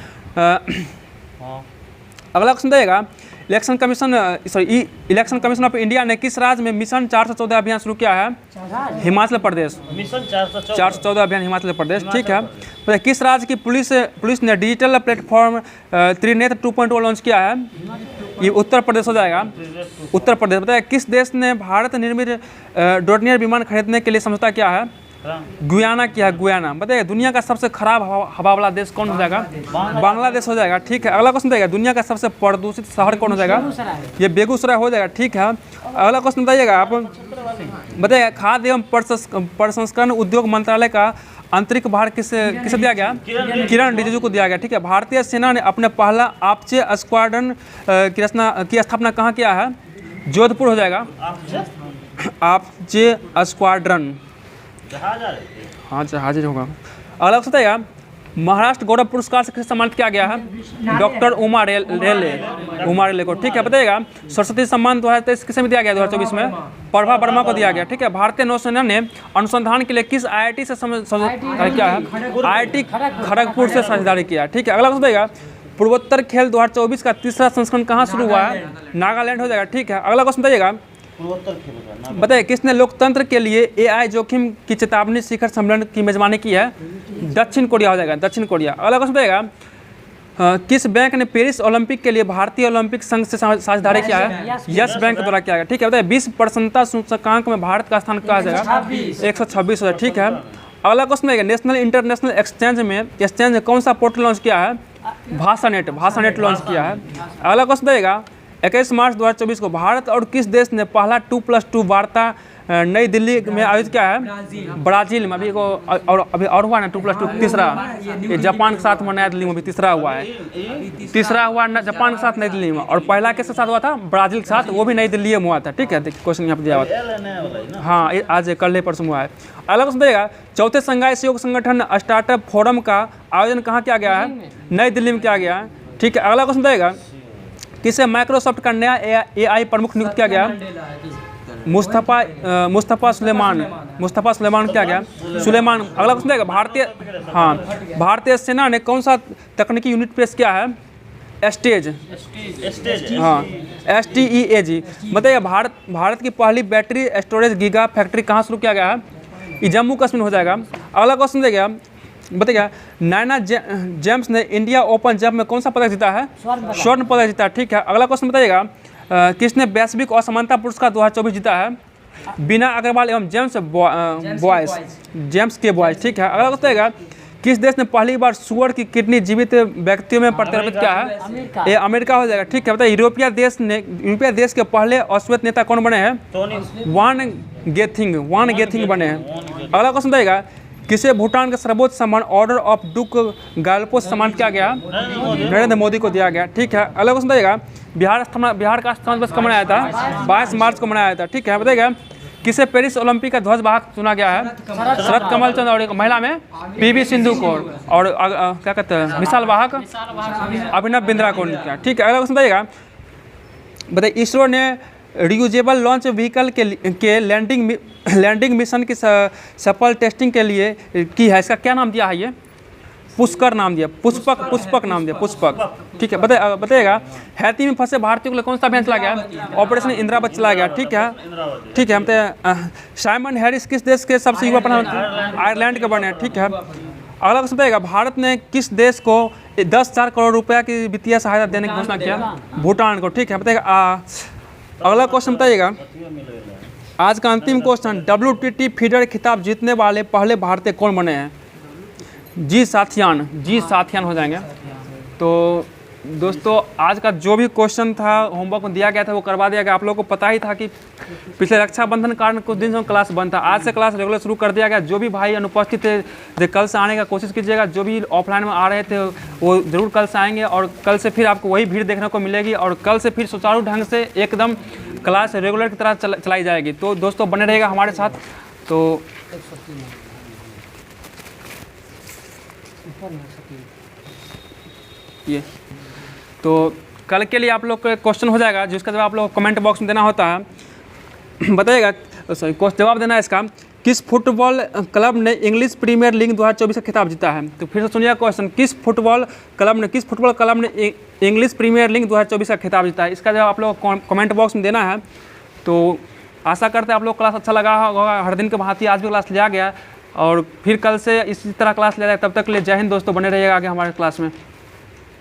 अगला क्वेश्चन बताइएगा इलेक्शन कमीशन ऑफ इंडिया ने किस राज्य में मिशन 414 अभियान शुरू किया है? हिमाचल प्रदेश। मिशन 414 अभियान हिमाचल प्रदेश। ठीक है, तो किस राज्य की पुलिस ने डिजिटल प्लेटफॉर्म त्रिनेत्र 2.0 लॉन्च किया है? ये उत्तर प्रदेश हो जाएगा, उत्तर प्रदेश। बताइए किस देश ने भारत निर्मित डोर्नियर विमान खरीदने के लिए समझौता किया है? गुयाना किया है, गुयाना। बताइए दुनिया का सबसे खराब हवा वाला देश कौन हो जाएगा? बांग्लादेश हो जाएगा। ठीक है, अगला क्वेश्चन बताइएगा दुनिया का सबसे प्रदूषित शहर कौन हो जाएगा? ये बेगूसराय हो जाएगा। ठीक है, अगला क्वेश्चन बताइएगा आप बताइएगा खाद्य एवं प्रसंस्करण उद्योग मंत्रालय का आंतरिक भार किसे दिया गया? किरण रिजिजू को दिया गया। ठीक है, भारतीय सेना ने अपने पहला आपचे स्क्वाड्रन की स्थापना कहाँ किया है? जोधपुर हो जाएगा, आपचे स्क्वाड्रन। हाँ, जहाज होगा। अगला क्वेश्चन बताइएगा महाराष्ट्र गौरव पुरस्कार से किसे सम्मानित किया गया है? डॉक्टर उमा रेले को। ठीक है, बताइएगा सरस्वती सम्मान 2023 किसे में दिया गया? 2024 में प्रभा वर्मा को दिया गया। ठीक है, भारतीय नौसेना ने अनुसंधान के लिए किस IIT से साझेदारी किया है? IIT खड़गपुर से साझेदारी किया। ठीक है, अगला क्वेश्चन बताइएगा पूर्वोत्तर खेल 2024 का तीसरा संस्करण कहाँ शुरू हुआ है? नागालैंड हो जाएगा। ठीक है, अगला क्वेश्चन बताइएगा बताइए किसने लोकतंत्र के लिए AI जोखिम की चेतावनी शिखर सम्मेलन की मेजबानी की है? दक्षिण कोरिया हो जाएगा, दक्षिण कोरिया। अगला क्वेश्चन बताइएगा किस बैंक ने पेरिस ओलंपिक के लिए भारतीय ओलंपिक संघ से साझेदारी किया है? यस बैंक द्वारा किया गया। ठीक है, बताइए विश्व प्रसन्नता सूचकांक में भारत का स्थान कहा जाएगा? 126 हो जाएगा। ठीक है, अगला क्वेश्चन बताइएगा नेशनल इंटरनेशनल एक्सचेंज कौन सा पोर्टल लॉन्च किया है? भाषानेट लॉन्च किया है। अगला क्वेश्चन बताइएगा 21 मार्च 2024 को भारत और किस देश ने पहला 2+2 वार्ता नई दिल्ली में आयोजित किया है? ब्राजील में। अभी और हुआ ना 2+2 तीसरा, ये जापान के साथ मनाया दिल्ली में भी तीसरा हुआ है। तीसरा हुआ जापान के साथ नई दिल्ली में, और पहला किसके साथ हुआ था? ब्राजील के साथ, वो भी नई दिल्ली में हुआ था। ठीक है, देखिए क्वेश्चन यहाँ पर दिया हुआ था। हाँ, आज कल परसों हुआ है। अलग क्वेश्चन देगा चौथे संघाई सहयोग संगठन स्टार्टअप फोरम का आयोजन कहाँ किया गया है? नई दिल्ली में किया गया है। ठीक है, अगला क्वेश्चन देगा किसे माइक्रोसॉफ्ट का नया AI प्रमुख नियुक्त किया गया? मुस्तफ़ा सुलेमान किया गया, सुलेमान। अगला क्वेश्चन देगा भारतीय सेना ने कौन सा तकनीकी यूनिट पेश किया है? स्टेज। हाँ, STEAG। बताइए भारत की पहली बैटरी स्टोरेज गीगा फैक्ट्री कहाँ शुरू किया गया है? ये जम्मू कश्मीर हो जाएगा। अगला क्वेश्चन देगा बताइएगा नायना जेम्स ने इंडिया ओपन जंप में कौन सा पदक जीता है? स्वर्ण पदक जीता है। ठीक है, अगला क्वेश्चन बताइएगा किसने वैश्विक असमानता पुरस्कार 2024 जीता है? बीना अग्रवाल एवं जेम्स के बॉयज। ठीक है, अगला क्वेश्चन बताइएगा किस देश ने पहली बार सुअर की किडनी जीवित व्यक्तियों में प्रत्यारोपित किया है? ये अमेरिका हो जाएगा। ठीक है, बताइए यूरोपीय देश के पहले अश्वेत नेता कौन बने हैं? वान गेथिंग बने हैं। अगला क्वेश्चन बताइएगा किसे भूटान का सर्वोच्च सम्मान ऑर्डर ऑफ डुक गाल्पो सम्मान किया गया? नरेंद्र मोदी को दिया गया। ठीक है, अगला क्वेश्चन बताइएगा बिहार का स्थापना दिवस कब मनाया था? 22 मार्च को मनाया था। ठीक है, बताइएगा किसे पेरिस ओलंपिक का ध्वज वाहक चुना गया है? शरद कमल चंद। और एक महिला में पीवी सिंधु को। और क्या कहते हैं मिसाल वाहक अभिनव बिंद्रा को क्या। ठीक है, अगला क्वेश्चन बताइएगा। बताइए इसरो ने रियूजेबल लॉन्च व्हीकल के लैंडिंग मिशन की सफल टेस्टिंग के लिए की है, इसका क्या नाम दिया है? ये पुष्कर नाम दिया, पुष्पक नाम दिया, पुष्पक। ठीक है, बताइएगा हैती में फंसे भारतीयों के लिए कौन सा अभियान चला गया? ऑपरेशन इंद्रावत चला गया। ठीक है, ठीक है। हम साइमन हैरिस किस देश के सबसे युवा प्रधानमंत्री? आयरलैंड के बने। ठीक है, अगला क्वेश्चन बताइएगा। भारत ने किस देश को 10,000 करोड़ रुपया की वित्तीय सहायता देने की घोषणा किया? भूटान को। ठीक है, बताइएगा। अगला क्वेश्चन बताइएगा। आज का अंतिम क्वेश्चन, WTT फीडर खिताब जीतने वाले पहले भारतीय कौन बने हैं? जी साथियान हो जाएंगे। तो दोस्तों आज का जो भी क्वेश्चन था होमवर्क में दिया गया था वो करवा दिया गया। आप लोगों को पता ही था कि पिछले रक्षाबंधन कारण कुछ दिन से क्लास बंद था। आज से क्लास रेगुलर शुरू कर दिया गया। जो भी भाई अनुपस्थित थे कल से आने का कोशिश कीजिएगा। जो भी ऑफलाइन में आ रहे थे वो ज़रूर कल से आएंगे और कल से फिर आपको वही भीड़ देखने को मिलेगी और कल से फिर सुचारू ढंग से एकदम क्लास रेगुलर की तरह चलाई जाएगी। तो दोस्तों बने रहेगा हमारे साथ। तो ये तो कल के लिए आप लोग का क्वेश्चन हो जाएगा जिसका जवाब आप लोग कमेंट बॉक्स में देना होता है। बताइएगा सॉरी जवाब देना है इसका। किस फुटबॉल क्लब ने इंग्लिश प्रीमियर लीग 2024 का खिताब जीता है? तो फिर से सुनिए क्वेश्चन, किस फुटबॉल क्लब ने इंग्लिश प्रीमियर लीग 2024 का खिताब जीता है? इसका जवाब आप लोग कमेंट बॉक्स में देना है। तो आशा करते हैं आप लोग क्लास अच्छा लगा होगा। हर दिन के भांति आज भी क्लास लिया गया और फिर कल से इसी तरह क्लास लिया जाए। तब तक के लिए जय हिंद दोस्तों, बने रहिएगा आगे हमारे क्लास में।